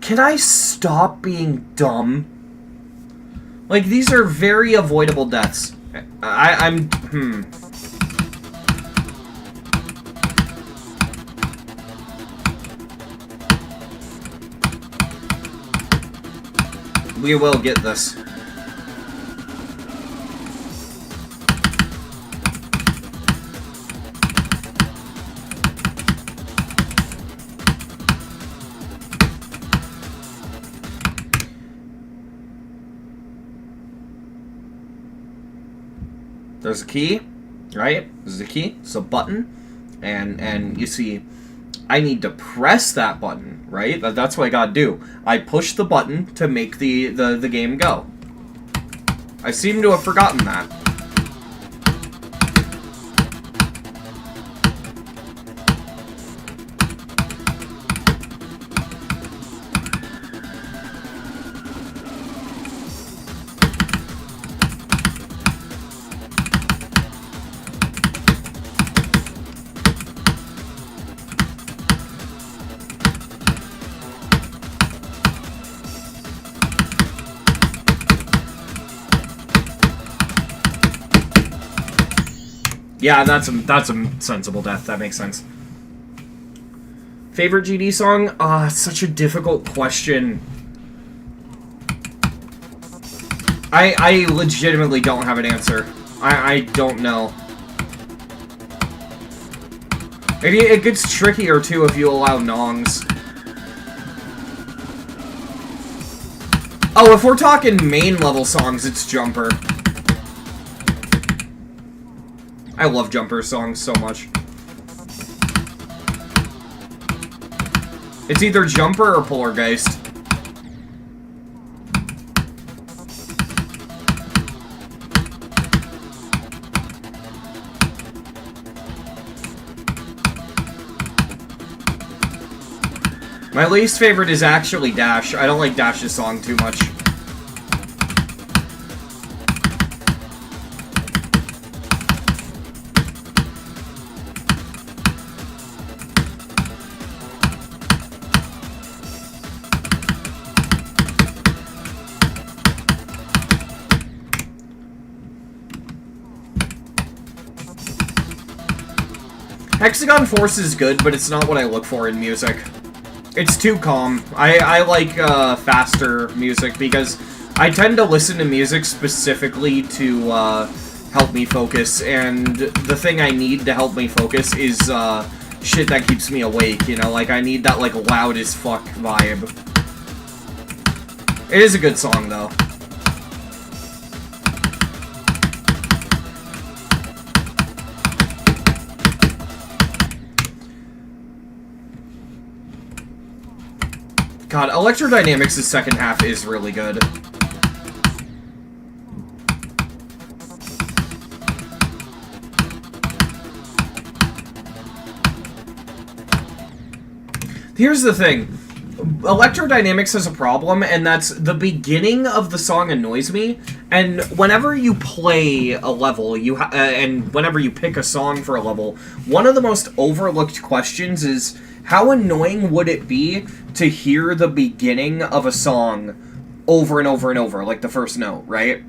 Can I stop being dumb? Like, these are very avoidable deaths. I'm... We will get this. There's a key, right? This is a key. It's a button, and you see, I need to press that button, right? That's what I gotta do. I push the button to make the game go. I seem to have forgotten that. Yeah, that's a sensible death. That makes sense. Favorite GD song? It's such a difficult question. I legitimately don't have an answer. I don't know. It gets trickier, too, if you allow nongs. Oh, if we're talking main level songs, it's Jumper. I love Jumper songs so much. It's either Jumper or Polargeist. My least favorite is actually Dash. I don't like Dash's song too much. Hexagon Force is good, but it's not what I look for in music. It's too calm. I like faster music because I tend to listen to music specifically to help me focus, and the thing I need to help me focus is shit that keeps me awake, you know? Like, I need that, like, loud as fuck vibe. It is a good song, though. God, Electrodynamics' second half is really good. Here's the thing. Electrodynamics has a problem, and that's the beginning of the song annoys me. And whenever you play a level, and whenever you pick a song for a level, one of the most overlooked questions is, how annoying would it be to hear the beginning of a song over and over and over, like the first note, right?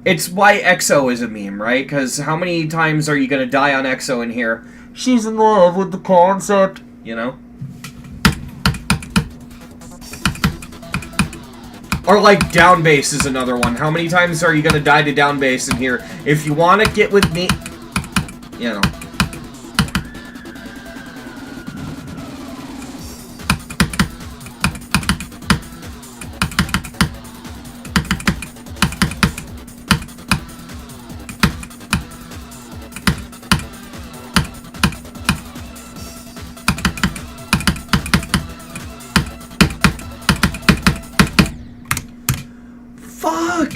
It's why EXO is a meme, right? Because how many times are you going to die on EXO and hear, she's in love with the concept, you know? Or like down bass is another one. How many times are you going to die to down bass and hear, if you want to get with me, you know? Fuck!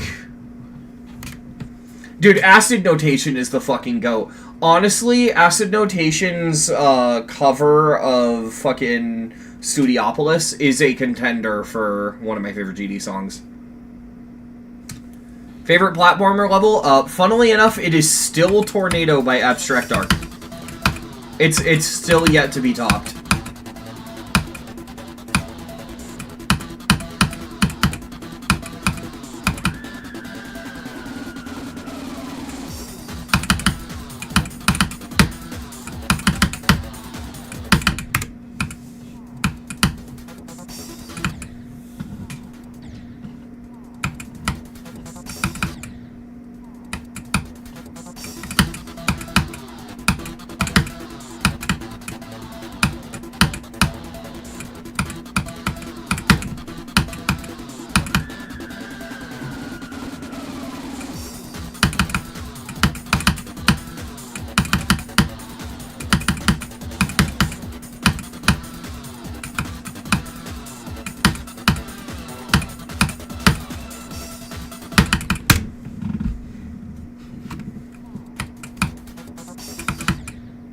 Dude, Acid Notation is the fucking GOAT. Honestly, Acid Notation's cover of fucking Studiopolis is a contender for one of my favorite GD songs. Favorite platformer level? Funnily enough, it is still Tornado by Abstract Art. It's still yet to be topped.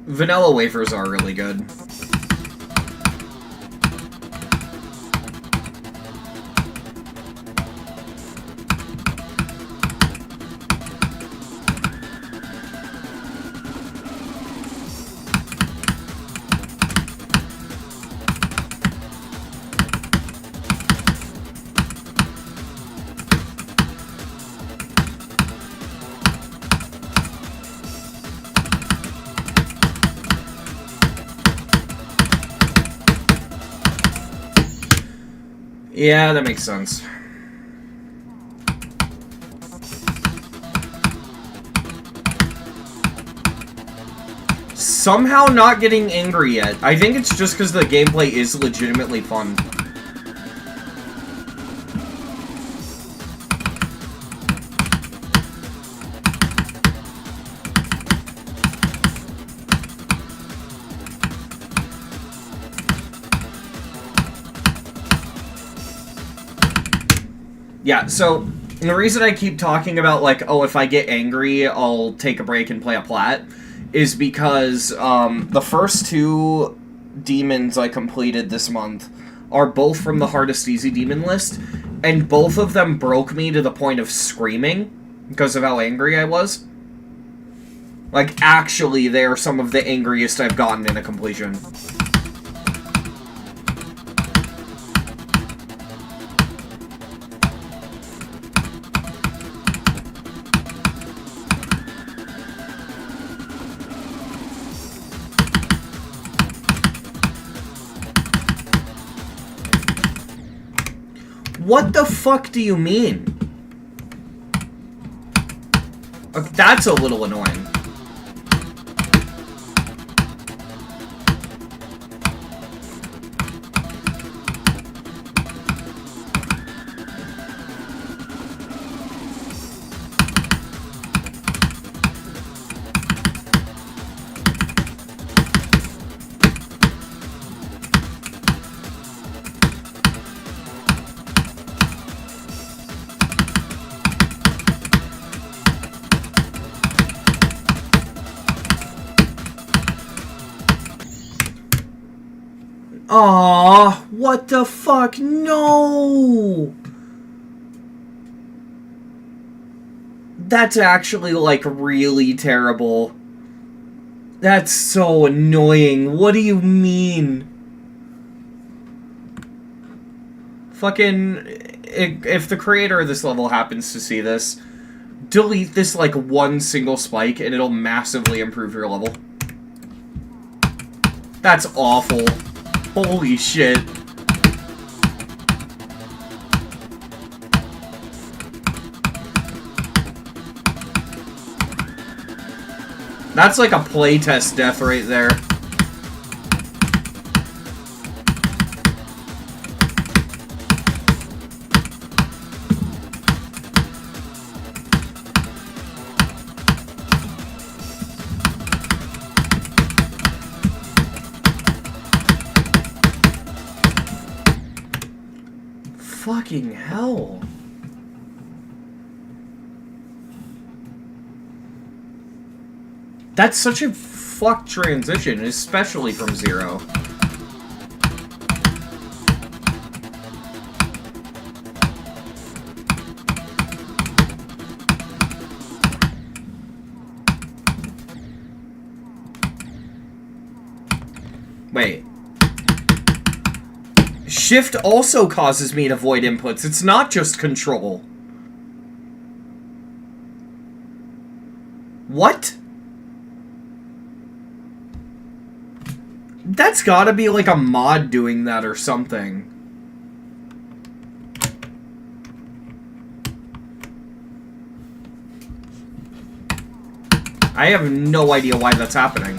Vanilla wafers are really good. Yeah, that makes sense. Somehow not getting angry yet. I think it's just because the gameplay is legitimately fun. Yeah, so the reason I keep talking about, like, oh, if I get angry, I'll take a break and play a plat, is because the first two demons I completed this month are both from the Hardest Easy Demon list, and both of them broke me to the point of screaming because of how angry I was. Like, actually, they are some of the angriest I've gotten in a completion. What the fuck do you mean? Okay, that's a little annoying. Aww, what the fuck? No! That's actually, like, really terrible. That's so annoying. What do you mean? Fucking... If the creator of this level happens to see this, delete this, like, one single spike and it'll massively improve your level. That's awful. Holy shit. That's like a playtest death right there. Fucking hell. That's such a fucked transition, especially from Zero. Wait. Shift also causes me to void inputs. It's not just control. What? That's gotta be like a mod doing that or something. I have no idea why that's happening.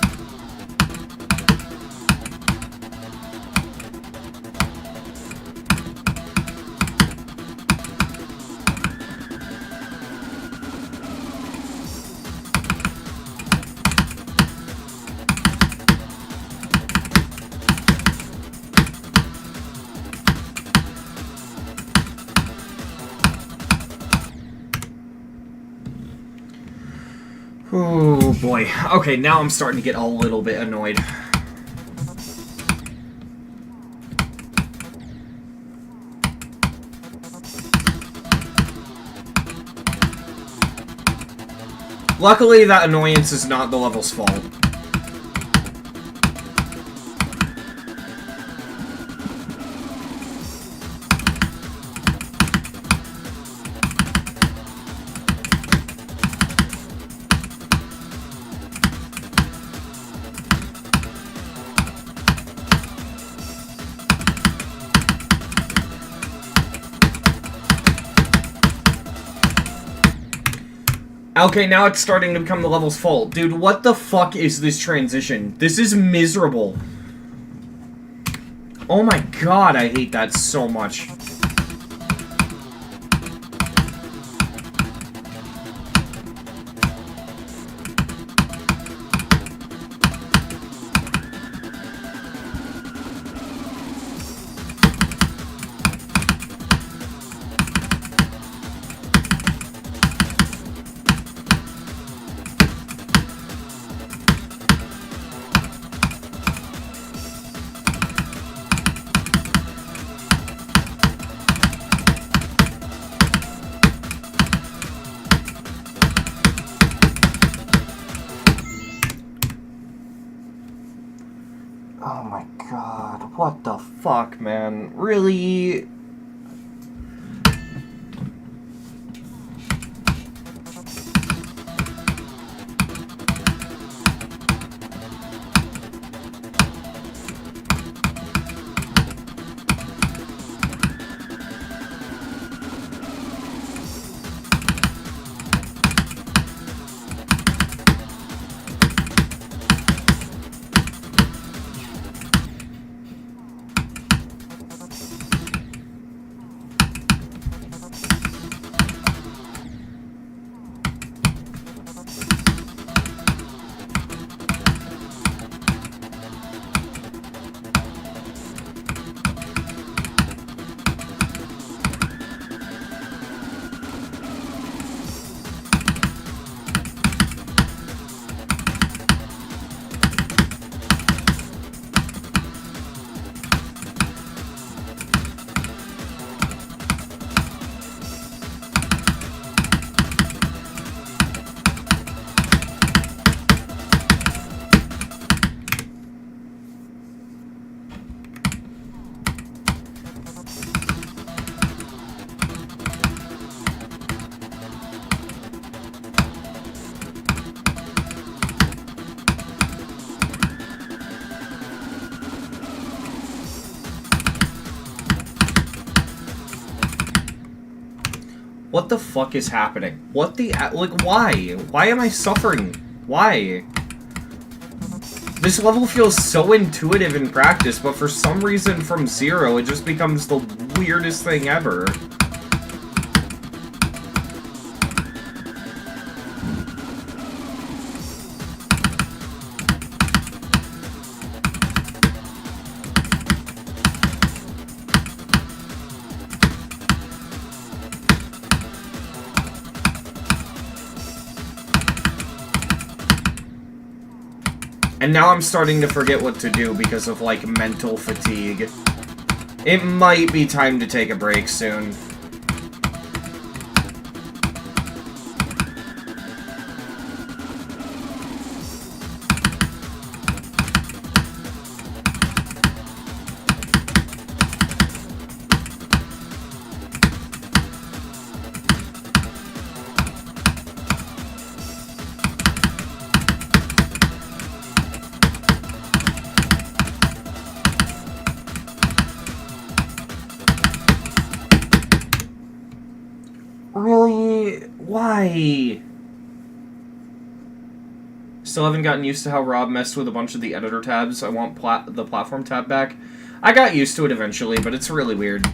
Oh boy. Okay, now I'm starting to get a little bit annoyed. Luckily, that annoyance is not the level's fault. Okay, now it's starting to become the level's fault. Dude, what the fuck is this transition? This is miserable. Oh my god, I hate that so much. Oh my god, what the fuck, man? Really? What the fuck is happening? What the... Like, why? Why am I suffering? Why? This level feels so intuitive in practice, but for some reason from zero, it just becomes the weirdest thing ever. And now I'm starting to forget what to do because of, like, mental fatigue. It might be time to take a break soon. Really? Why? Still haven't gotten used to how Rob messed with a bunch of the editor tabs. I want the platform tab back. I got used to it eventually, but it's really weird.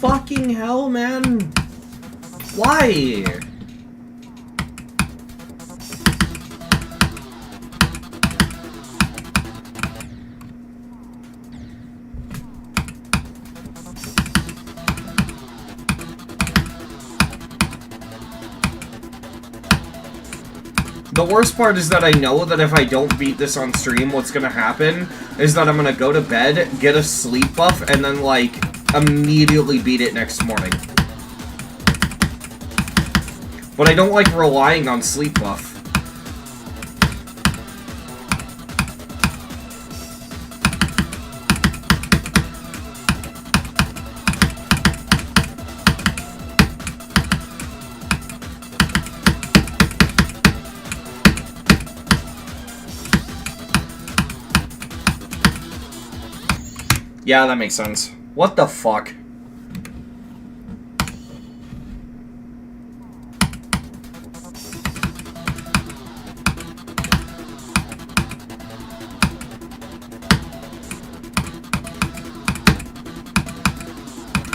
Fucking hell, man! Why? The worst part is that I know that if I don't beat this on stream, what's gonna happen is that I'm gonna go to bed, get a sleep buff, and then, like, immediately beat it next morning. But I don't like relying on sleep buff. Yeah, that makes sense. What the fuck?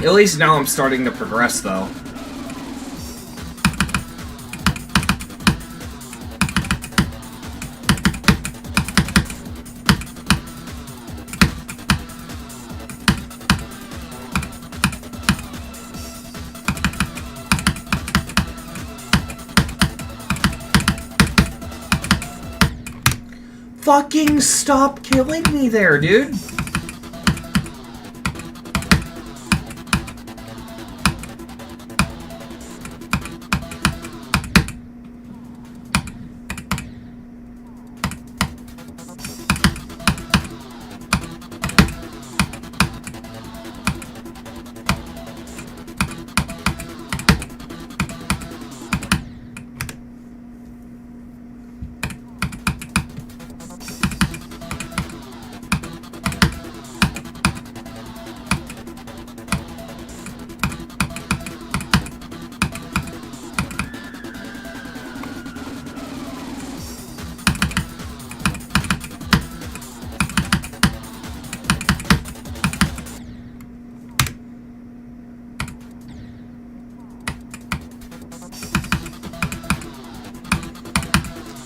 At least now I'm starting to progress, though. Fucking stop killing me there, dude!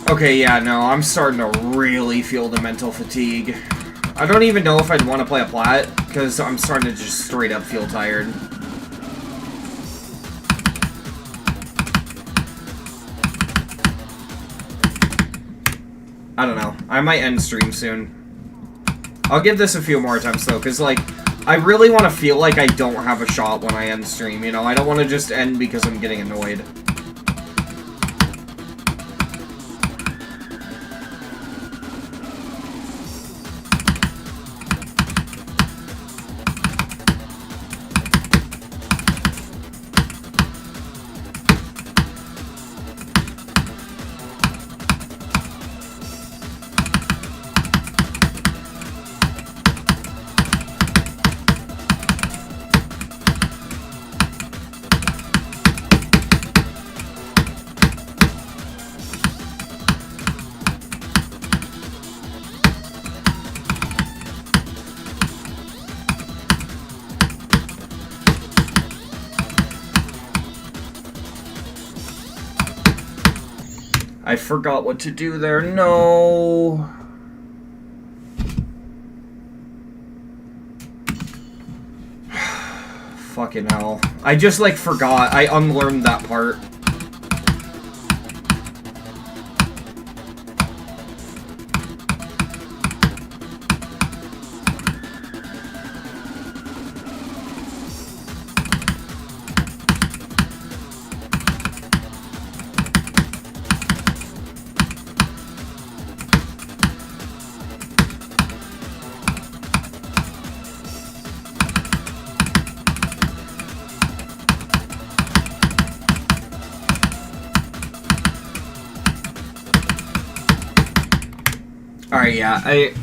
Okay, yeah, no, I'm starting to really feel the mental fatigue. I don't even know if I'd want to play a plat, because I'm starting to just straight up feel tired. I don't know. I might end stream soon. I'll give this a few more attempts, though, because, like, I really want to feel like I don't have a shot when I end stream, you know? I don't want to just end because I'm getting annoyed. I forgot what to do there. No. Fucking hell. I just, like, forgot. I unlearned that part. Alright, yeah, I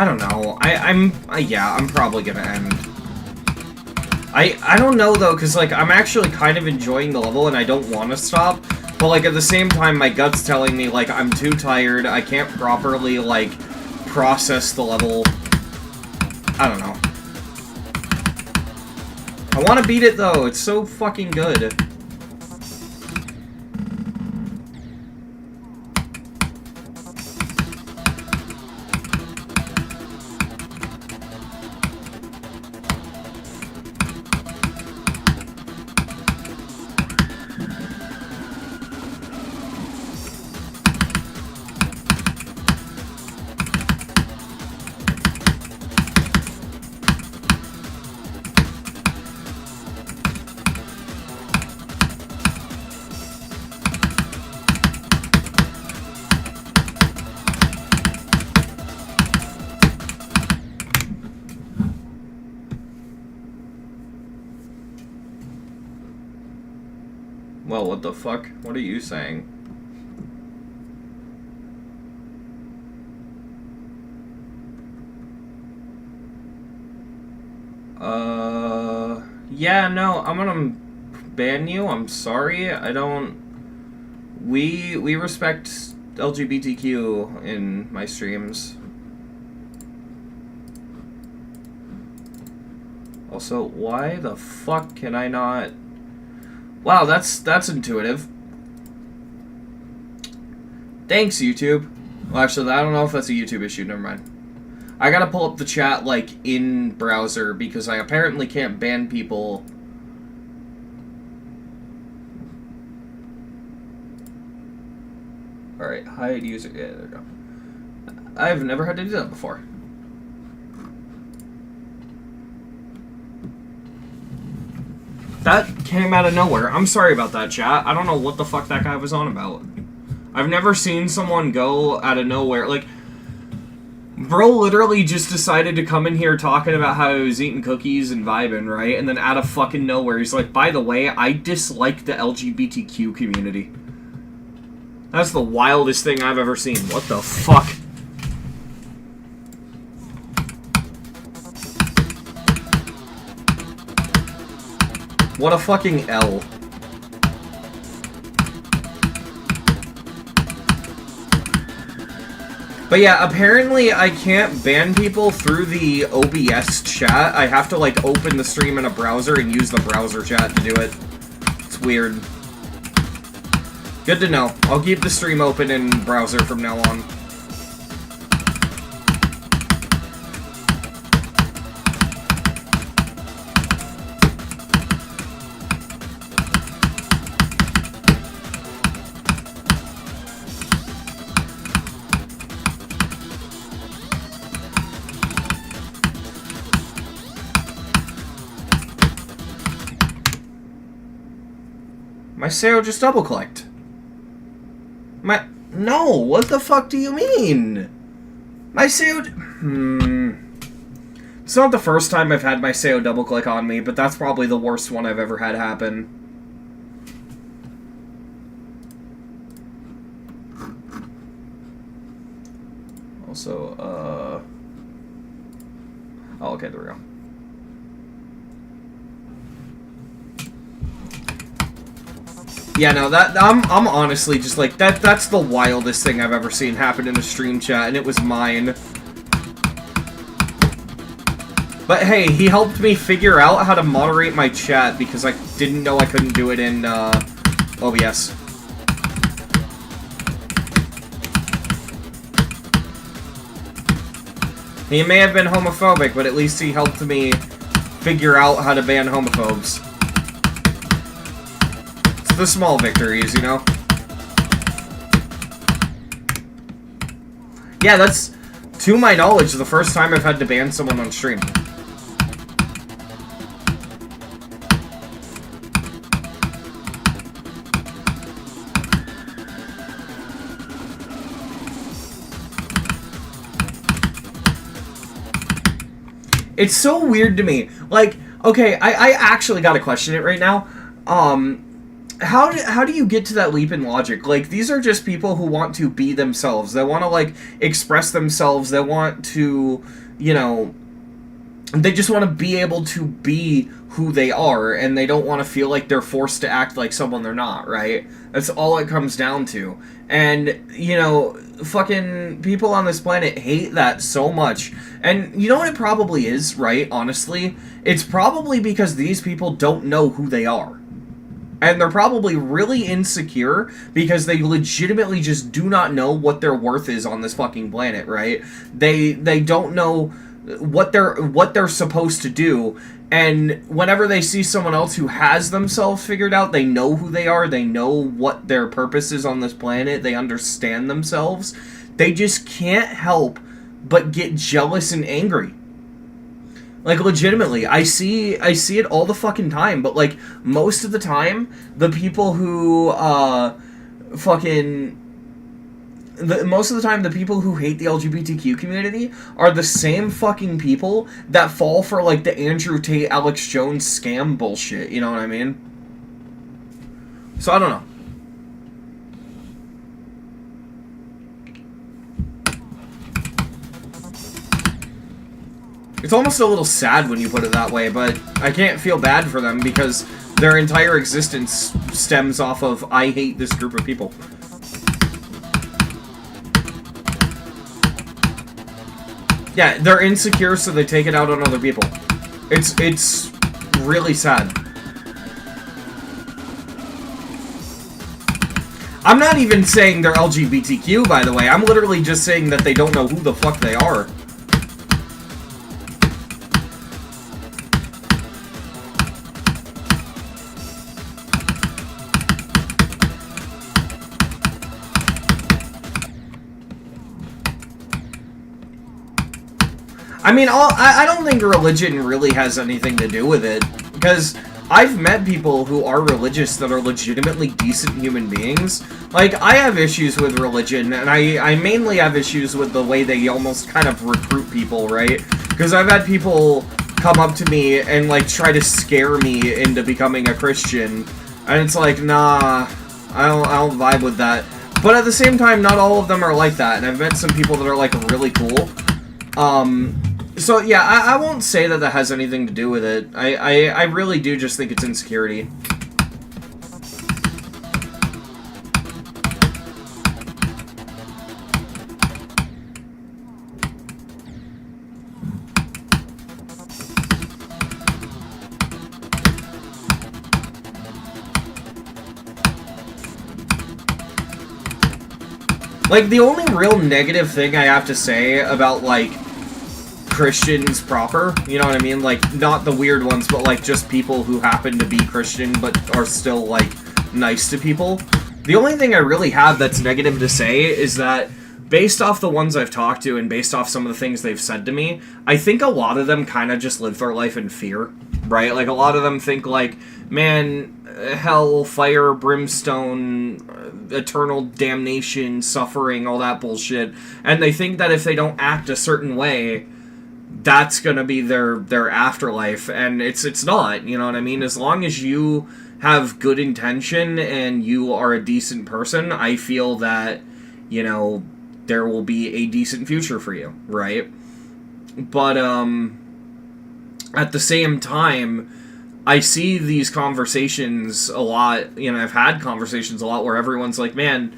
don't know. I'm probably gonna end. I don't know, though, because, like, I'm actually kind of enjoying the level, and I don't want to stop, but, like, at the same time, my gut's telling me, like, I'm too tired, I can't properly, like, process the level. I don't know. I want to beat it, though. It's so fucking good. Well, what the fuck? What are you saying? Yeah, no, I'm gonna ban you. I'm sorry. I don't... We respect LGBTQ in my streams. Also, why the fuck can I not... Wow, that's intuitive. Thanks, YouTube. Well, actually, I don't know if that's a YouTube issue. Never mind. I gotta pull up the chat, like, in browser, because I apparently can't ban people. Alright, hide user. Yeah, there we go. I've never had to do that before. That came out of nowhere. I'm sorry about that, chat. I don't know what the fuck that guy was on about. I've never seen someone go out of nowhere. Like, bro literally just decided to come in here talking about how he was eating cookies and vibing, right? And then out of fucking nowhere, he's like, by the way, I dislike the LGBTQ community. That's the wildest thing I've ever seen. What the fuck? What a fucking L. But yeah, apparently I can't ban people through the OBS chat. I have to, like, open the stream in a browser and use the browser chat to do it. It's weird. Good to know. I'll keep the stream open in browser from now on. My Sayo just double-clicked. No, what the fuck do you mean? My Sayo... It's not the first time I've had my Sayo double-click on me, but that's probably the worst one I've ever had happen. Also, Oh, okay, there we go. Yeah, no, I'm honestly just like, that's the wildest thing I've ever seen happen in a stream chat, and it was mine. But hey, he helped me figure out how to moderate my chat because I didn't know I couldn't do it in, OBS. He may have been homophobic, but at least he helped me figure out how to ban homophobes. The small victories, you know? Yeah, that's, to my knowledge, the first time I've had to ban someone on stream. It's so weird to me. Like, okay, I actually gotta question it right now. How do you get to that leap in logic? Like, these are just people who want to be themselves. They want to, like, express themselves. They want to, you know, they just want to be able to be who they are, and they don't want to feel like they're forced to act like someone they're not, right? That's all it comes down to. And, you know, fucking people on this planet hate that so much. And you know what it probably is, right? Honestly, it's probably because these people don't know who they are. And they're probably really insecure because they legitimately just do not know what their worth is on this fucking planet, right? They don't know what they're supposed to do, and whenever they see someone else who has themselves figured out, they know who they are, they know what their purpose is on this planet, they understand themselves, they just can't help but get jealous and angry. Like, legitimately, I see it all the fucking time, but, like, most of the time, the people who, most of the time, the people who hate the LGBTQ community are the same fucking people that fall for, like, the Andrew Tate, Alex Jones scam bullshit, you know what I mean? So, I don't know. It's almost a little sad when you put it that way, but I can't feel bad for them because their entire existence stems off of, I hate this group of people. Yeah, they're insecure, so they take it out on other people. It's really sad. I'm not even saying they're LGBTQ, by the way. I'm literally just saying that they don't know who the fuck they are. I mean, I don't think religion really has anything to do with it, because I've met people who are religious that are legitimately decent human beings. Like, I have issues with religion, and I mainly have issues with the way they almost kind of recruit people, right? Because I've had people come up to me and, like, try to scare me into becoming a Christian, and it's like, nah, I don't vibe with that. But at the same time, not all of them are like that, and I've met some people that are, like, really cool. So, yeah, I won't say that that has anything to do with it. I really do just think it's insecurity. Like, the only real negative thing I have to say about, like, Christians proper, you know what I mean? Like, not the weird ones, but, like, just people who happen to be Christian but are still, like, nice to people. The only thing I really have that's negative to say is that, based off the ones I've talked to and based off some of the things they've said to me, I think a lot of them kind of just live their life in fear, right? Like, a lot of them think, like, man, hell, fire, brimstone, eternal damnation, suffering, all that bullshit, and they think that if they don't act a certain way, that's gonna be their afterlife, and it's not, you know what I mean? As long as you have good intention and you are a decent person, I feel that, you know, there will be a decent future for you, right? But, at the same time, I see these conversations a lot, you know, I've had conversations a lot where everyone's like, man,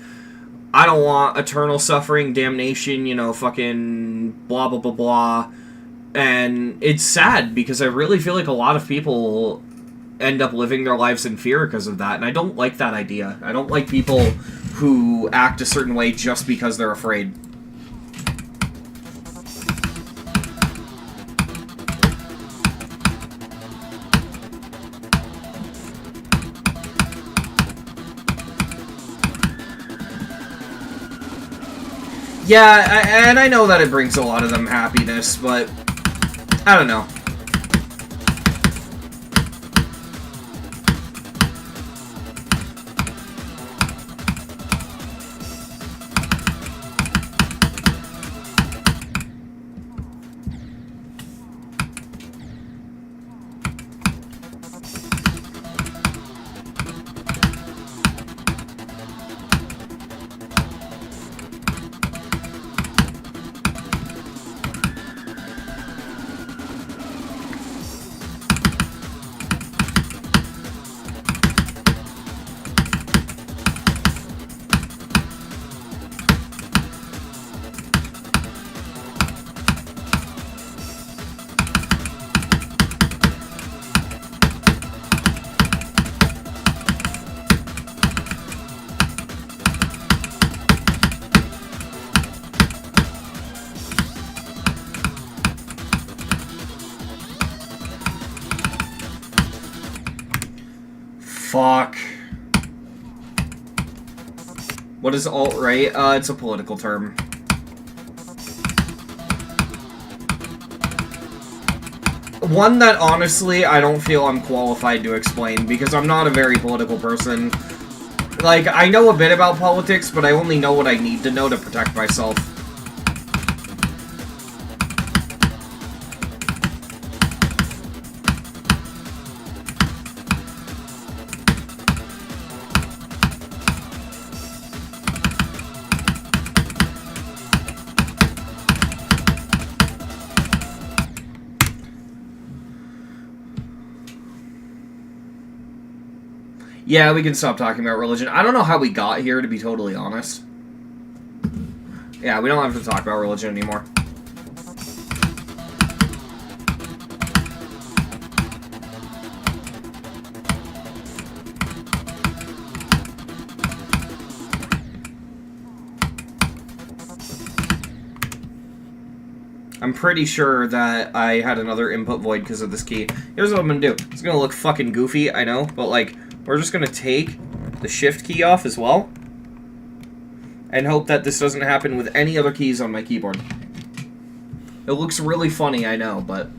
I don't want eternal suffering, damnation, you know, fucking blah, blah, blah, blah. And it's sad, because I really feel like a lot of people end up living their lives in fear because of that, and I don't like that idea. I don't like people who act a certain way just because they're afraid. Yeah, and I know that it brings a lot of them happiness, but I don't know. Fuck. What is alt-right? It's a political term. One that, honestly, I don't feel I'm qualified to explain, because I'm not a very political person. Like, I know a bit about politics, but I only know what I need to know to protect myself. Yeah, we can stop talking about religion. I don't know how we got here, to be totally honest. Yeah, we don't have to talk about religion anymore. I'm pretty sure that I had another input void because of this key. Here's what I'm gonna do. It's gonna look fucking goofy, I know, but, like, we're just gonna take the shift key off as well, and hope that this doesn't happen with any other keys on my keyboard. It looks really funny, I know, but...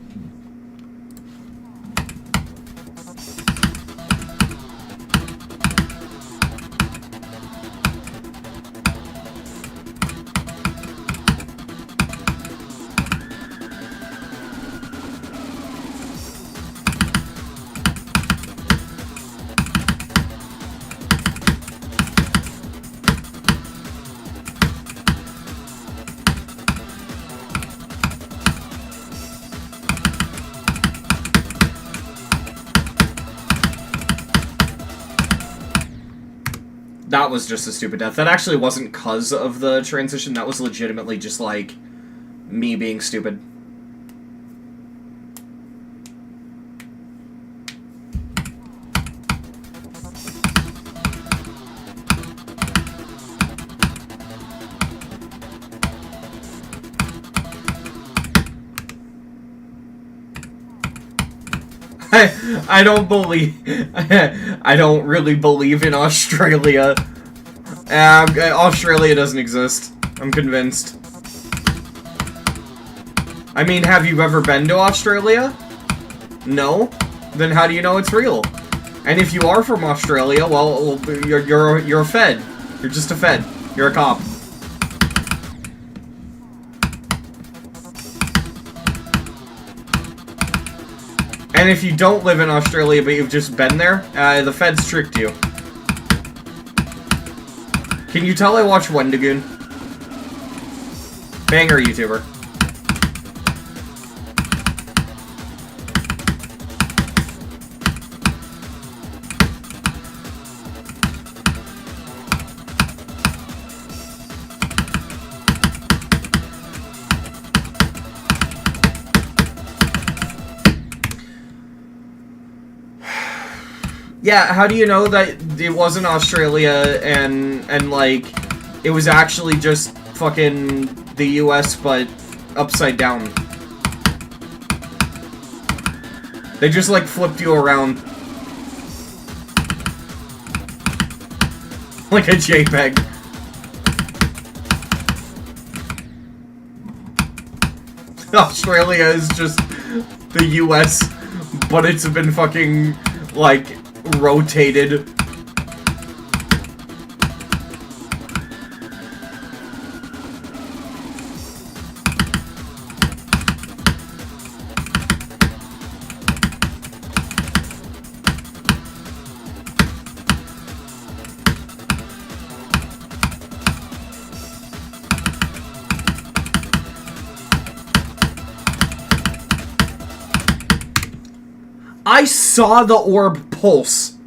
That was just a stupid death. That actually wasn't because of the transition. That was legitimately just, like, me being stupid. I don't believe... I don't really believe in Australia. Australia doesn't exist. I'm convinced. I mean, have you ever been to Australia? No? Then how do you know it's real? And if you are from Australia, well, you're a Fed. You're just a Fed. You're a cop. And if you don't live in Australia, but you've just been there, the Feds tricked you. Can you tell I watch Wendigoon? Banger YouTuber. Yeah, how do you know that it wasn't Australia and like, it was actually just fucking the US, but upside down? They just, like, flipped you around. Like a JPEG. Australia is just the US, but it's been fucking, like, rotated. I saw the orb pulse.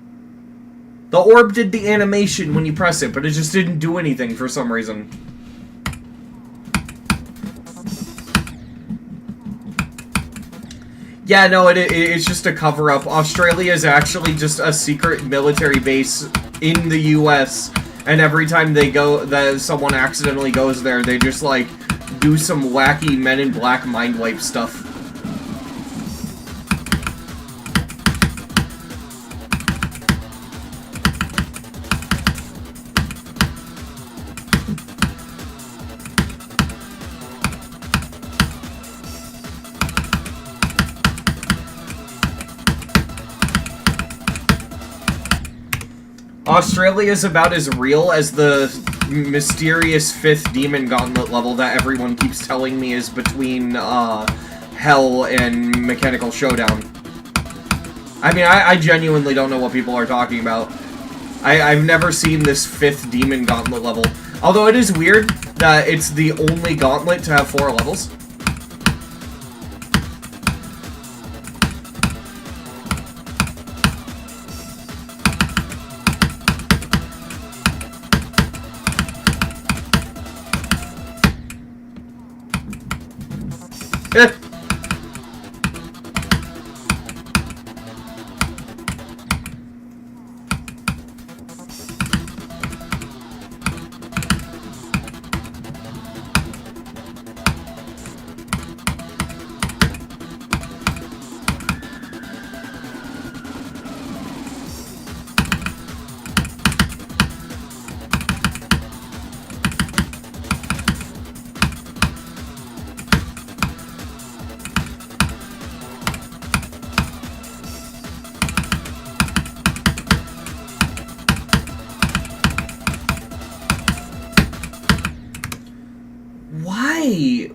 The orb did the animation when you press it, but it just didn't do anything for some reason. Yeah, no, it's just a cover-up. Australia is actually just a secret military base in the US, and every time they go, someone accidentally goes there, they just, like, do some wacky Men in Black mind wipe stuff. Australia is about as real as the mysterious 5th Demon Gauntlet level that everyone keeps telling me is between, Hell and Mechanical Showdown. I mean, I genuinely don't know what people are talking about. I've never seen this 5th Demon Gauntlet level. Although it is weird that it's the only gauntlet to have 4 levels.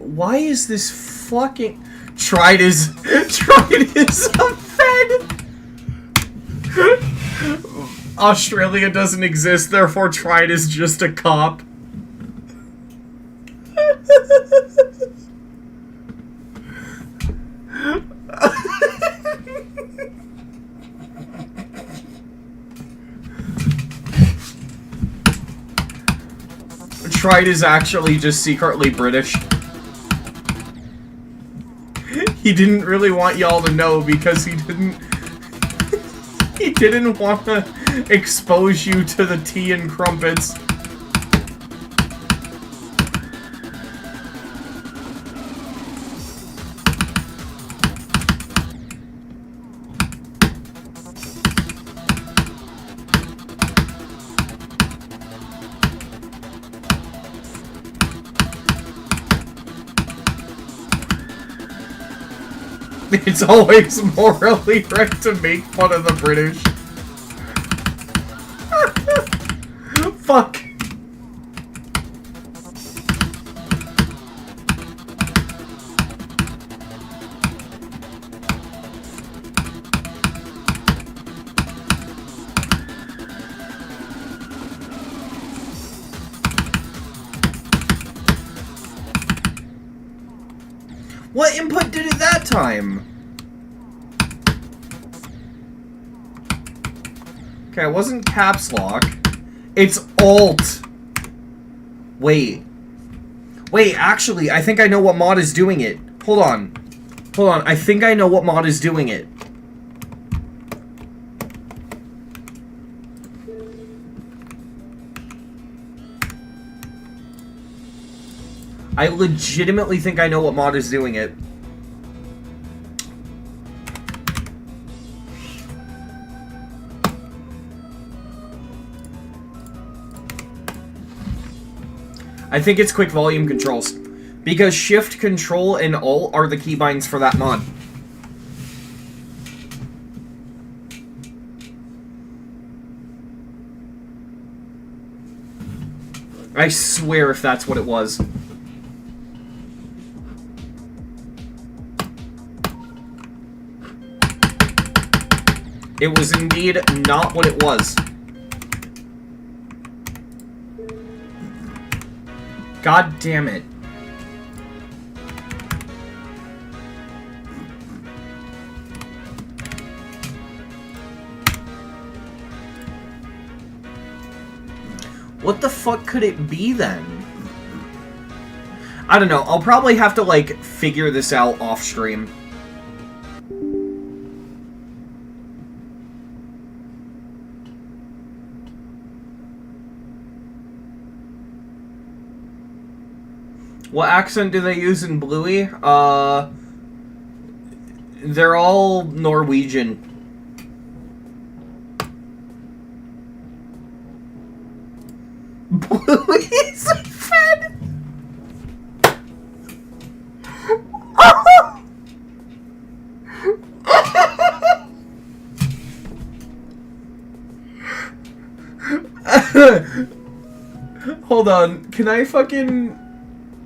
Why is this fucking... Tried is a Fed! Australia doesn't exist, therefore Tried is just a cop. Tried is actually just secretly British. He didn't really want y'all to know because he didn't want to expose you to the tea and crumpets. It's always morally right to make fun of the British. Fuck. What input did it that time? Okay, it wasn't caps lock. It's alt. Wait. Wait, actually, I think I know what mod is doing it. Hold on. Hold on, I think I know what mod is doing it. I legitimately think I know what mod is doing it. I think it's quick volume controls. Because shift, control, and alt are the keybinds for that mod. I swear if that's what it was. It was indeed not what it was. God damn it. What the fuck could it be then? I don't know. I'll probably have to, like, figure this out off stream. What accent do they use in Bluey? They're all Norwegian. Bluey is a Fed! Hold on, can I fucking...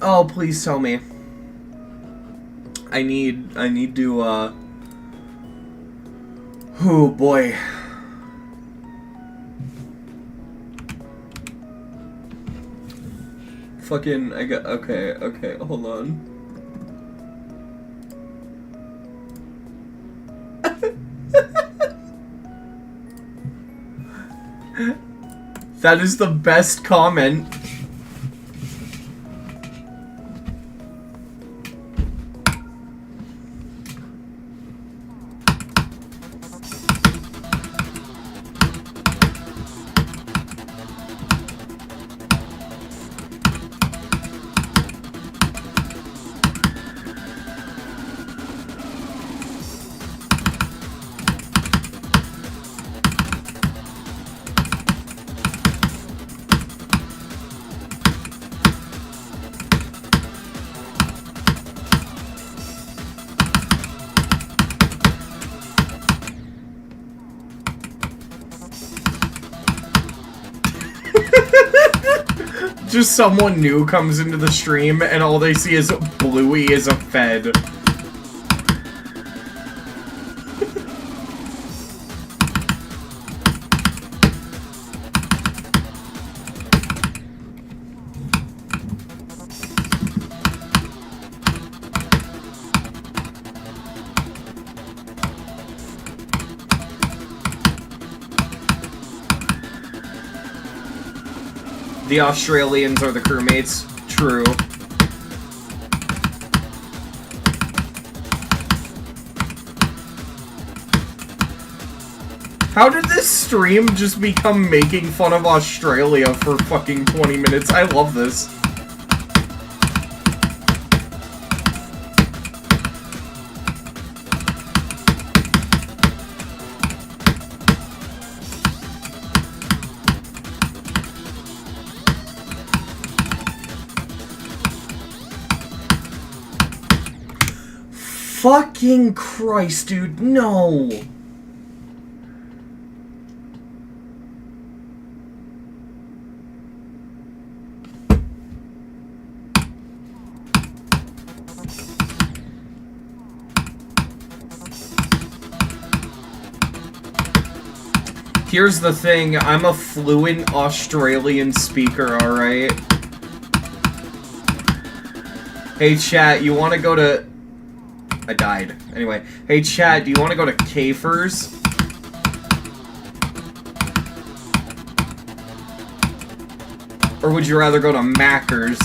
Oh, please tell me. I need to, oh, boy. Fucking, I got, okay, hold on. That is the best comment. Just someone new comes into the stream and all they see is Bluey is a Fed. The Australians are the crewmates. True. How did this stream just become making fun of Australia for fucking 20 minutes? I love this. fucking Christ, dude, no! Here's the thing, I'm a fluent Australian speaker, alright? Hey chat, you wanna go to... I died. Anyway, hey chat, do you wanna go to Kafers? Or would you rather go to Macker's?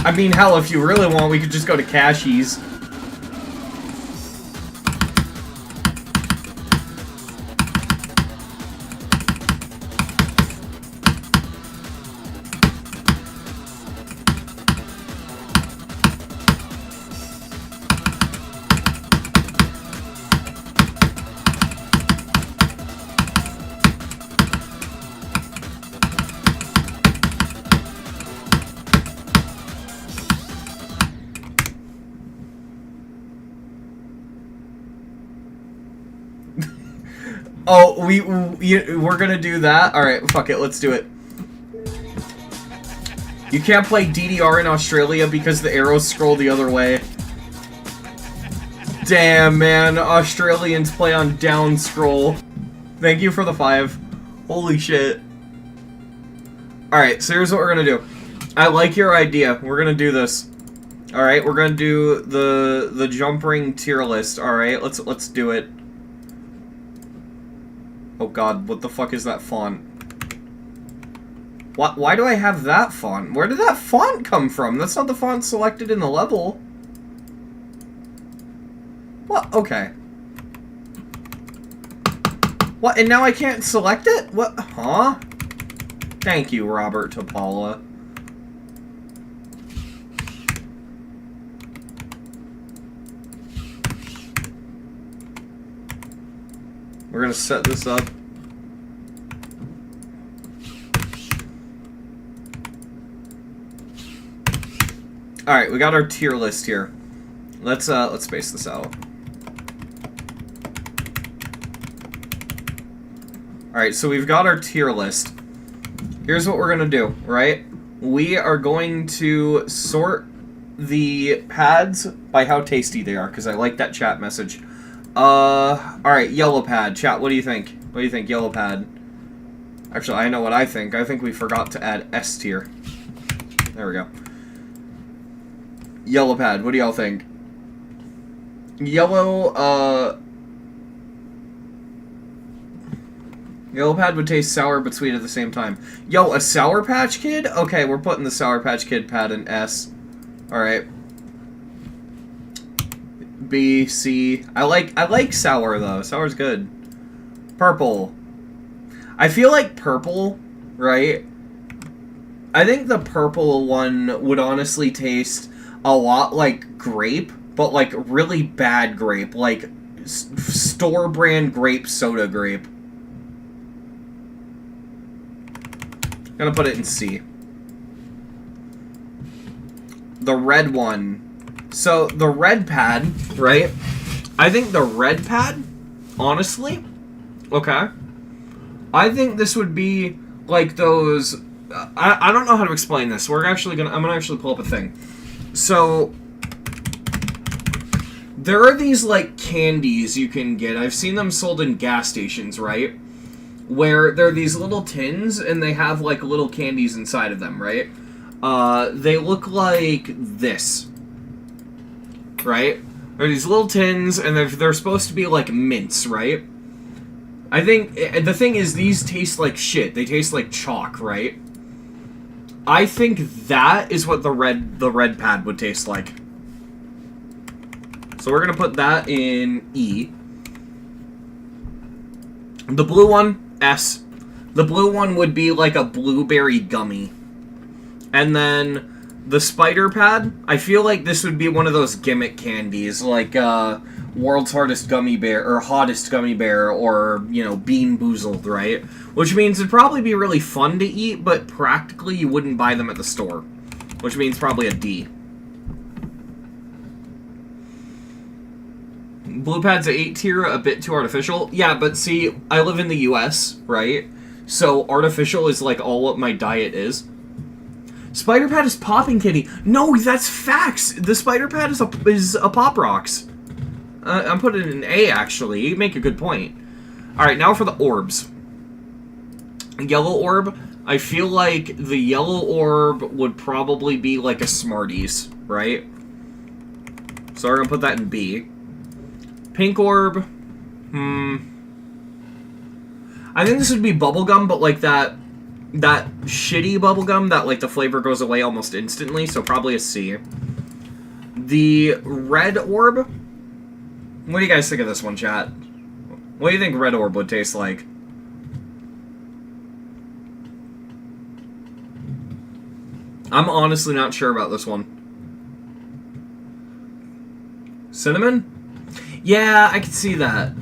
I mean, hell, if you really want, we could just go to Cashies. Oh, we're gonna do that? Alright, fuck it, let's do it. You can't play DDR in Australia because the arrows scroll the other way. Damn, man, Australians play on down scroll. Thank you for the 5. Holy shit. Alright, so here's what we're gonna do. I like your idea. We're gonna do this. Alright, we're gonna do the jump ring tier list. Alright, let's do it. Oh god, what the fuck is that font? Why do I have that font? Where did that font come from? That's not the font selected in the level. What? Okay. What? And now I can't select it? What? Huh? Thank you, Robert Topala. We're gonna set this up. Alright, we got our tier list here. Let's space this out. Alright, so we've got our tier list. Here's what we're gonna do, right? We are going to sort the pads by how tasty they are, because I like that chat message. Alright, yellow pad. Chat, what do you think? What do you think, yellow pad? Actually, I know what I think. I think we forgot to add S tier. There we go. Yellow pad, what do y'all think? Yellow, Yellow pad would taste sour but sweet at the same time. Yo, a Sour Patch Kid? Okay, we're putting the Sour Patch Kid pad in S. Alright. B, C. I like sour though. Sour's good. Purple. I feel like purple, right? I think the purple one would honestly taste a lot like grape, but like really bad grape, like store brand grape soda grape. Gonna put it in C. The red one. So, the red pad, right? I think the red pad, honestly, okay, I think this would be like those, I don't know how to explain this. I'm gonna actually pull up a thing. So, there are these, like, candies you can get. I've seen them sold in gas stations, right? Where there are these little tins, and they have, like, little candies inside of them, right? They look like this. Right? There are these little tins, and they're supposed to be like mints, right? I think the thing is, these taste like shit. They taste like chalk, right? I think that is what the red pad would taste like. So we're gonna put that in E. The blue one, S. The blue one would be like a blueberry gummy. And then The spider pad, I feel like this would be one of those gimmick candies, like World's Hardest Gummy Bear, or Hottest Gummy Bear, or, you know, Bean Boozled, right? Which means it'd probably be really fun to eat, but practically you wouldn't buy them at the store. Which means probably a D. Blue Pad's a 8 tier, a bit too artificial. Yeah, but see, I live in the US, right? So artificial is like all what my diet is. Spider Pad is popping kitty. No, that's facts. The Spider Pad is a Pop Rocks. I'm putting it in A, actually. You make a good point. Alright, now for the orbs. Yellow orb. I feel like the yellow orb would probably be like a Smarties, right? So we're gonna put that in B. Pink orb. I think this would be bubblegum, but like that shitty bubblegum that like the flavor goes away almost instantly, so probably a C. The red orb. What do you guys think of this one, chat? What do you think red orb would taste like? I'm honestly not sure about this one. Cinnamon? Yeah, I can see that.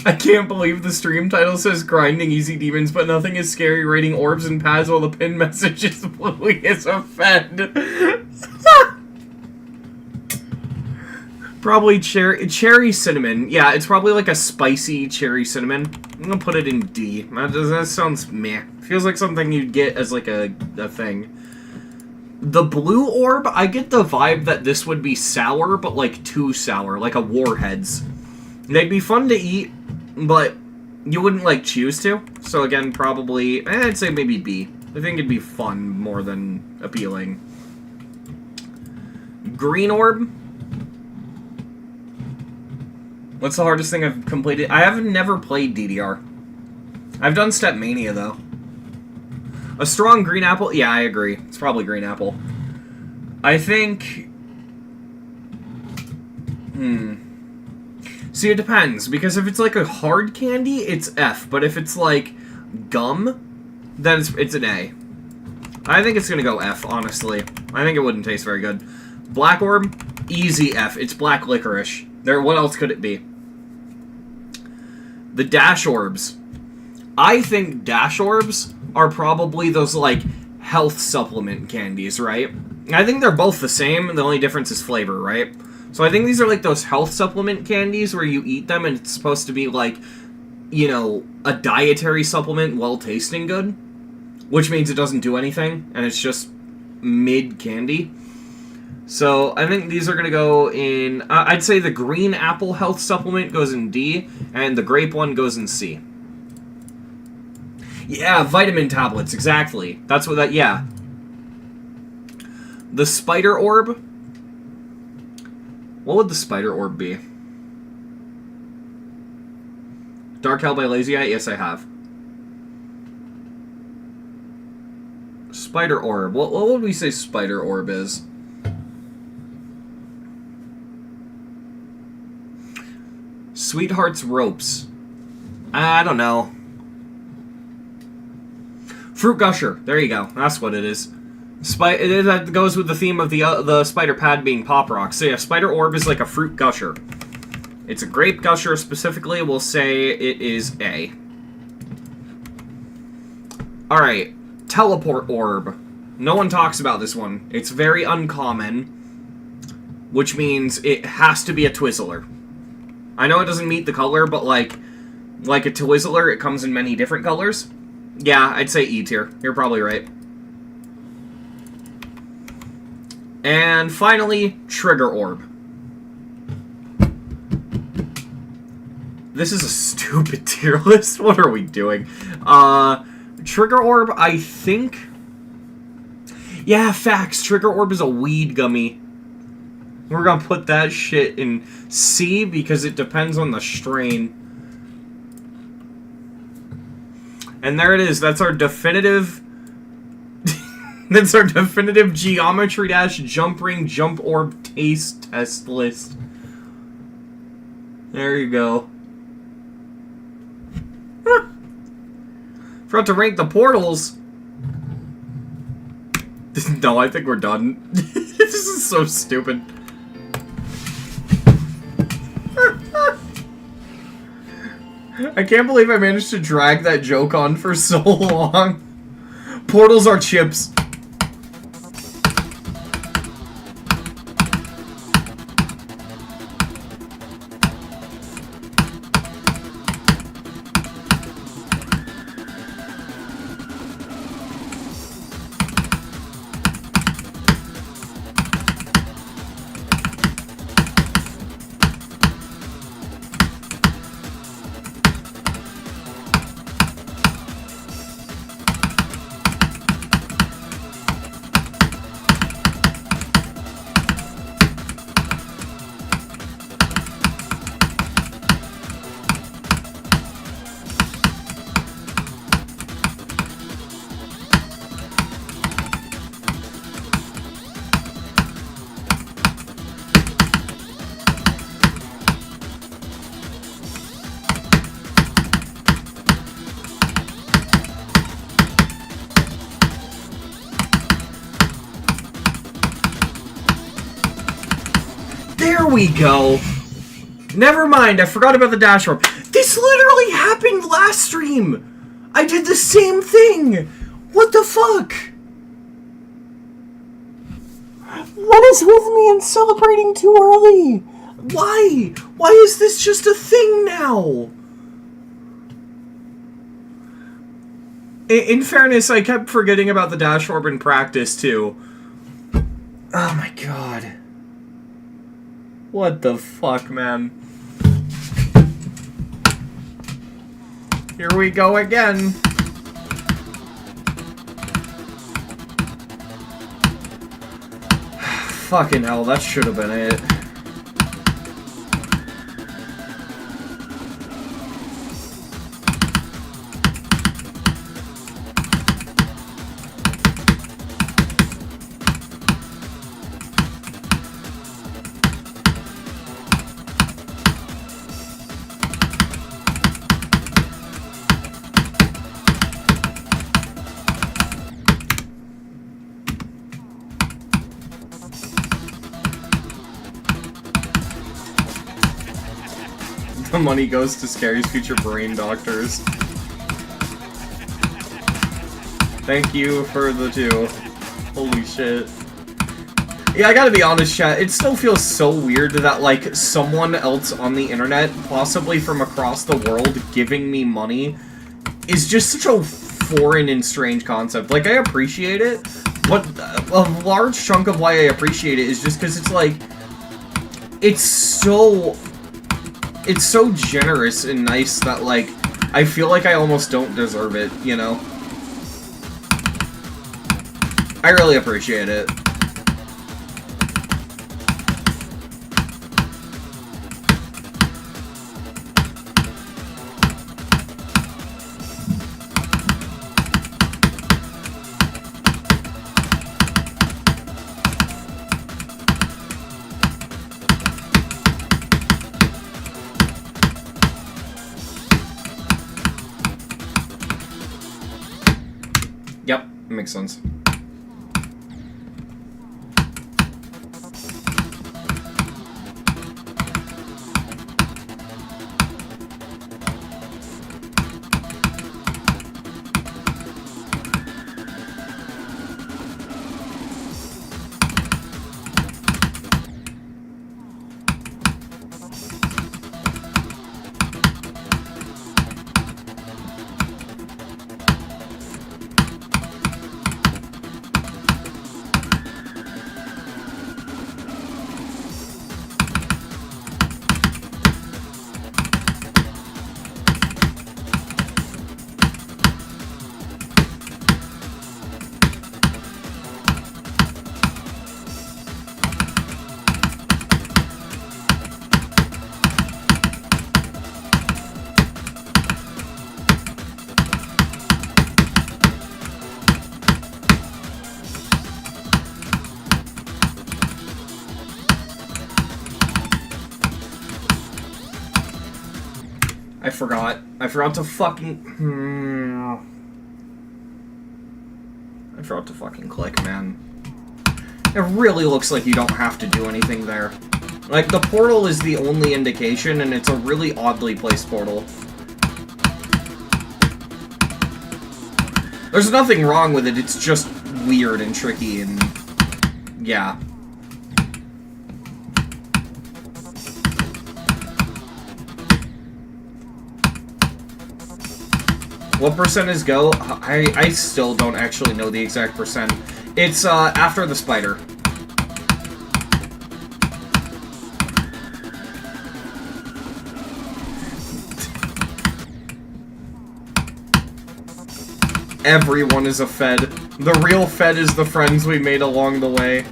I can't believe the stream title says Grinding Easy Demons, but nothing is scary rating orbs and pads while the pin message is blue as a fed. Probably cherry cinnamon. Yeah, it's probably like a spicy cherry cinnamon. I'm gonna put it in D. That sounds meh. Feels like something you'd get as like a thing. The blue orb, I get the vibe that this would be sour, but like too sour, like a Warheads. They'd be fun to eat, but you wouldn't like choose to. So again, probably, I'd say maybe B. I think it'd be fun more than appealing. Green orb. What's the hardest thing I've completed? I have never played DDR. I've done Step Mania, though. A strong green apple? Yeah, I agree. It's probably green apple. I think... See, it depends, because if it's like a hard candy, it's F, but if it's like gum, then it's an A. I think it's gonna go F, honestly. I think it wouldn't taste very good. Black orb? Easy F. It's black licorice. What else could it be? The dash orbs. I think dash orbs are probably those, like, health supplement candies, right? I think they're both the same, the only difference is flavor, right? So I think these are, like, those health supplement candies where you eat them and it's supposed to be, like, you know, a dietary supplement while tasting good. Which means it doesn't do anything, and it's just mid-candy. So I think these are going to go in... I'd say the green apple health supplement goes in D, and the grape one goes in C. Yeah, vitamin tablets, exactly. That's what that... Yeah. The spider orb. What would the spider orb be? Dark Hell by Lazy Eye? Yes, I have. Spider orb. What would we say spider orb is? Sweetheart's ropes. I don't know. Fruit Gusher. There you go. That's what it is. That goes with the theme of the spider pad being Pop Rocks. So yeah, Spider Orb is like a Fruit Gusher. It's a Grape Gusher specifically. We'll say it is A. Alright. Teleport Orb. No one talks about this one. It's very uncommon. Which means it has to be a Twizzler. I know it doesn't meet the color, but like a Twizzler, it comes in many different colors. Yeah, I'd say E tier. You're probably right. And finally, Trigger Orb. This is a stupid tier list. What are we doing? Trigger Orb, I think... Yeah, facts. Trigger Orb is a weed gummy. We're gonna put that shit in C because it depends on the strain. And there it is. That's our definitive... That's our definitive Geometry Dash Jump Ring Jump Orb Taste Test list. There you go. Forgot to rank the portals. No, I think we're done. This is so stupid. I can't believe I managed to drag that joke on for so long. Portals are chips. There we go. Never mind, I forgot about the dash orb. This literally happened last stream. I did the same thing. What the fuck? What is with me and celebrating too early? Why? Why is this just a thing now? In fairness, I kept forgetting about the dash orb in practice too. Oh my god. What the fuck, man? Here we go again. Fucking hell, that should have been it. The money goes to Scary's future brain doctors. Thank you for the 2. Holy shit. Yeah, I gotta be honest, chat, it still feels so weird that, like, someone else on the internet, possibly from across the world, giving me money is just such a foreign and strange concept. Like, I appreciate it, but a large chunk of why I appreciate it is just because it's, like, it's so generous and nice that, like, I feel like I almost don't deserve it, you know? I really appreciate it. Yep, makes sense. I forgot to fucking... I forgot to fucking click, man. It really looks like you don't have to do anything there. Like, the portal is the only indication, and it's a really oddly placed portal. There's nothing wrong with it, it's just weird and tricky, and... yeah. What percent is go? I still don't actually know the exact percent. It's, after the spider. Everyone is a Fed. The real Fed is the friends we made along the way.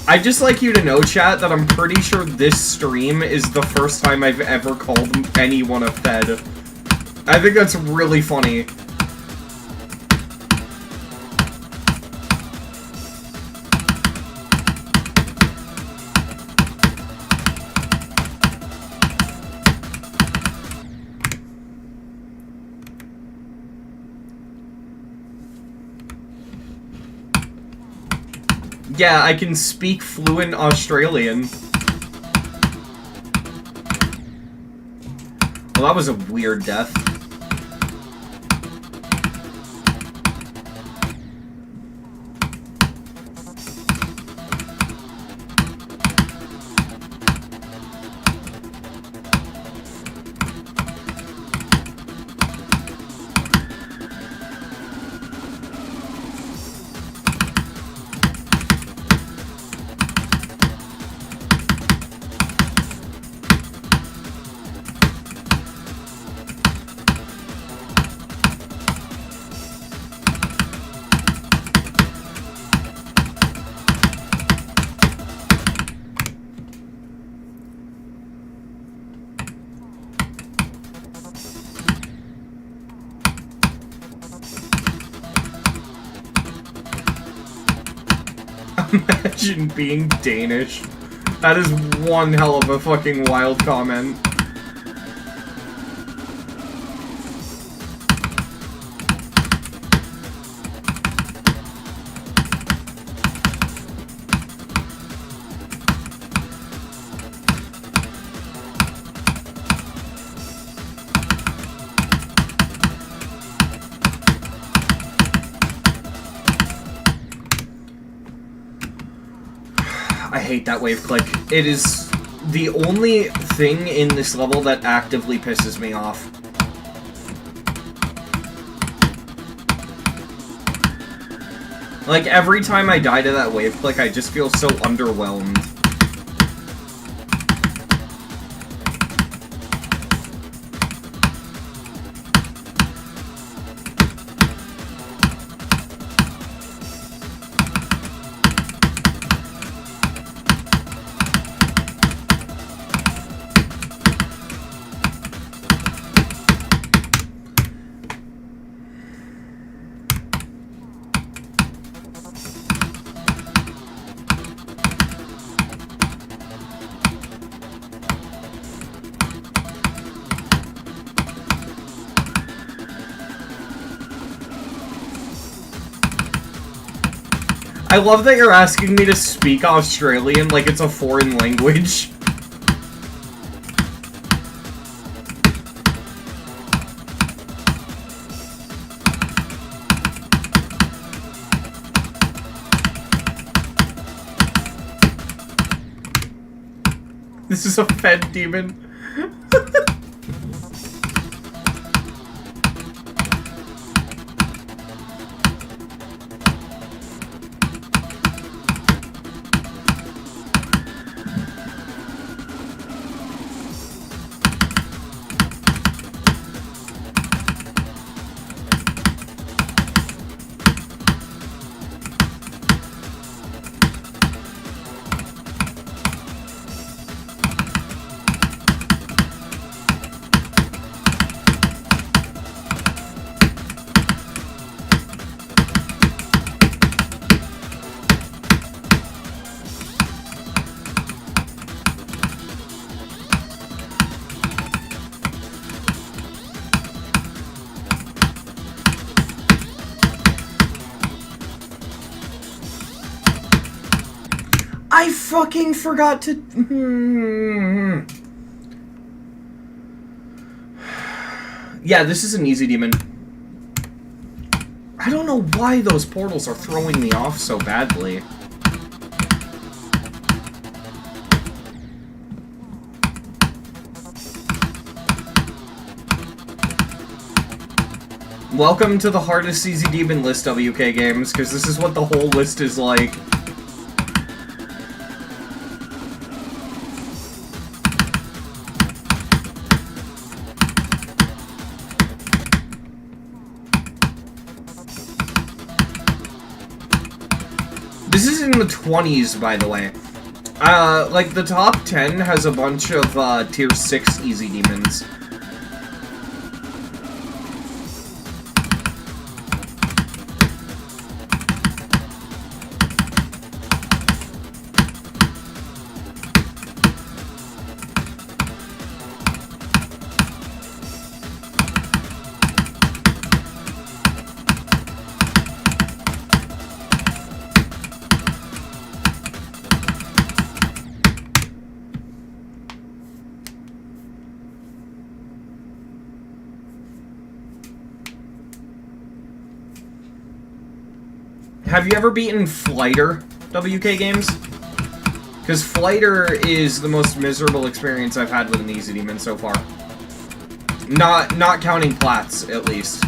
I'd just like you to know, chat, that I'm pretty sure this stream is the first time I've ever called anyone a Fed. I think that's really funny. Yeah, I can speak fluent Australian. Well, that was a weird death. Imagine being Danish. That is one hell of a fucking wild comment. I hate that wave click. It is the only thing in this level that actively pisses me off. Like, every time I die to that wave click, I just feel so underwhelmed. I love that you're asking me to speak Australian like it's a foreign language. This is a Fed demon. I fucking forgot to... Yeah, this is an easy demon. I don't know why those portals are throwing me off so badly. Welcome to the hardest easy demon list, WK Games, because this is what the whole list is like. This is in the 20s, by the way. Like, the top 10 has a bunch of, tier 6 easy demons. Have you ever beaten Flighter, WK Games? Because Flighter is the most miserable experience I've had with an easy demon so far. Not counting plats, at least.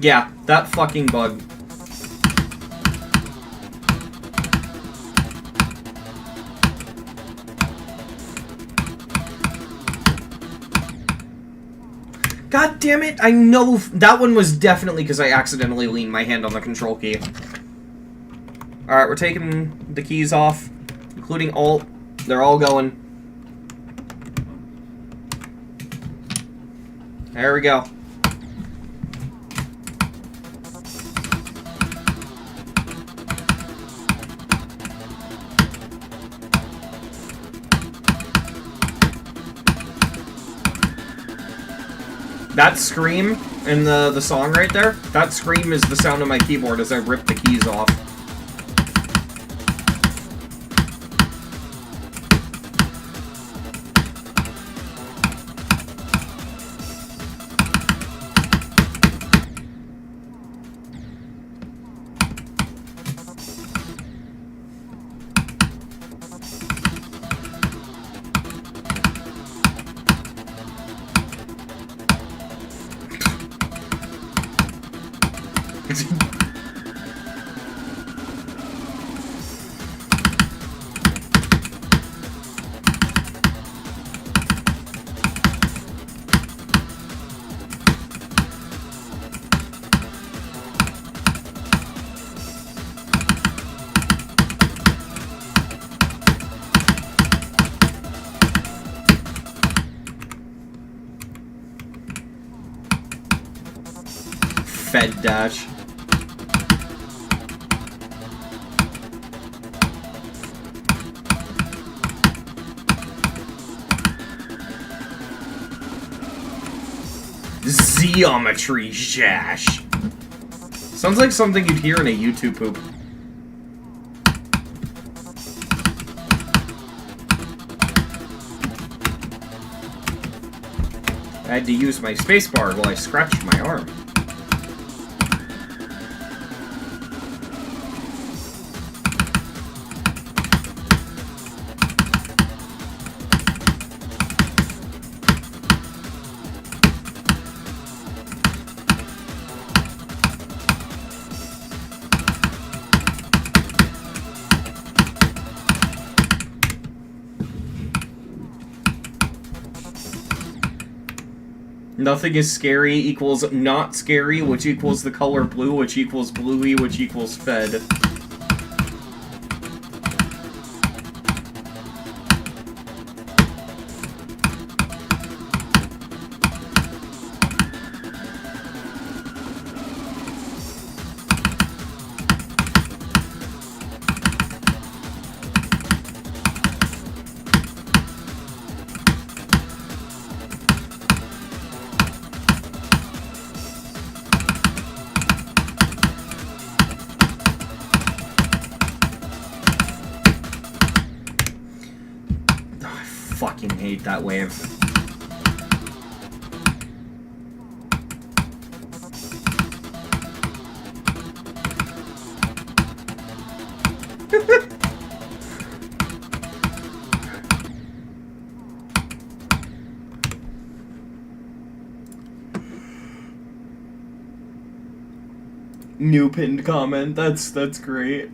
Yeah, that fucking bug. God damn it, I know that one was definitely because I accidentally leaned my hand on the control key. Alright, we're taking the keys off, including Alt. They're all going. There we go. That scream in the song right there, that scream is the sound of my keyboard as I rip the keys off. Fed dash. Geometry Shash. Sounds like something you'd hear in a YouTube poop. I had to use my spacebar while I scratched my arm. Nothing is scary equals not scary, which equals the color blue, which equals bluey, which equals fed. fucking hate that wave. New pinned comment. That's great.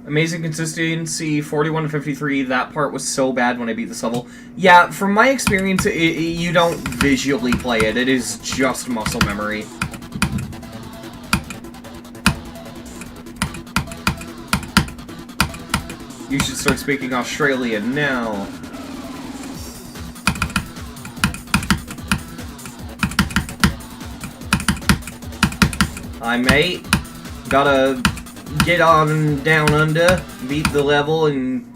Amazing consistency, 41 to 53. That part was so bad when I beat this level. Yeah, from my experience, you don't visually play it. It is just muscle memory. You should start speaking Australian now. Hi, mate. Gotta get on down under, beat the level, and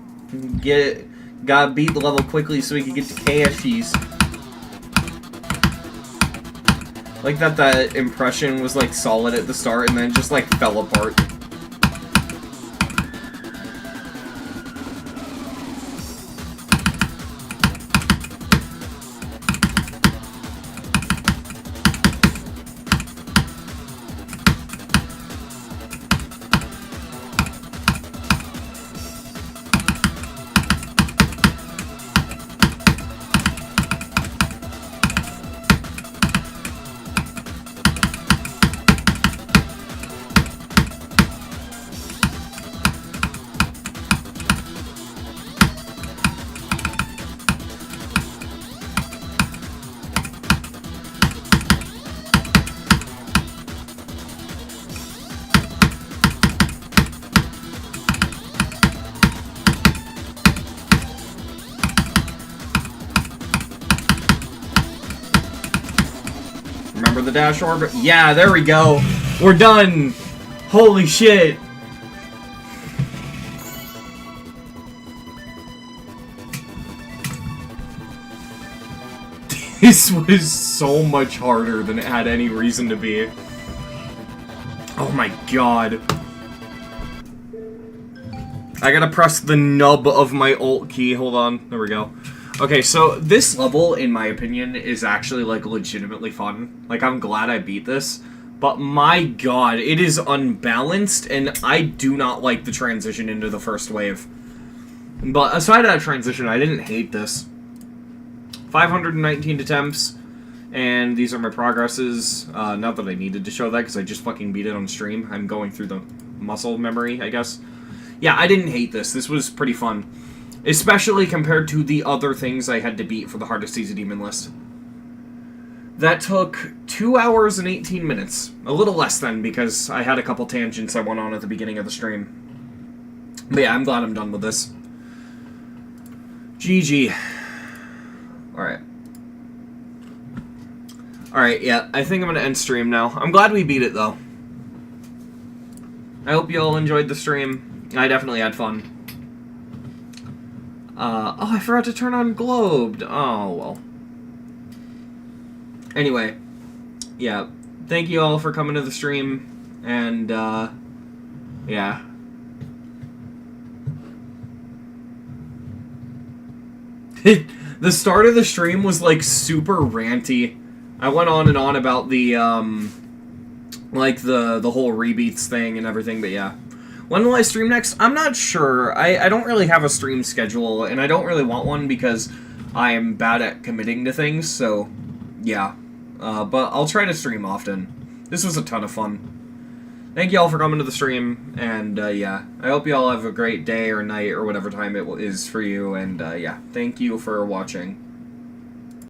gotta beat the level quickly so we can get to cashies. Like that impression was like solid at the start and then just like fell apart. Remember the dash orbit? Yeah, there we go. We're done. Holy shit. This was so much harder than it had any reason to be. Oh my god. I gotta press the nub of my Alt key. Hold on. There we go. Okay, so this level, in my opinion, is actually, like, legitimately fun. Like, I'm glad I beat this. But my god, it is unbalanced, and I do not like the transition into the first wave. But aside of that transition, I didn't hate this. 519 attempts, and these are my progresses. Not that I needed to show that, because I just fucking beat it on stream. I'm going through the muscle memory, I guess. Yeah, I didn't hate this. This was pretty fun. Especially compared to the other things I had to beat for the hardest Season Demon list. That took 2 hours and 18 minutes. A little less than, because I had a couple tangents I went on at the beginning of the stream. But yeah, I'm glad I'm done with this. GG. Alright. Alright, yeah, I think I'm gonna end stream now. I'm glad we beat it, though. I hope you all enjoyed the stream. I definitely had fun. Oh, I forgot to turn on Globed. Oh, well. Anyway, yeah. Thank you all for coming to the stream, and, yeah. The start of the stream was, like, super ranty. I went on and on about the, like, the whole rebeats thing and everything, but yeah. When will I stream next? I'm not sure. I don't really have a stream schedule, and I don't really want one because I am bad at committing to things, so, yeah. but I'll try to stream often. This was a ton of fun. Thank you all for coming to the stream, and yeah, I hope you all have a great day or night or whatever time it is for you, and yeah, thank you for watching.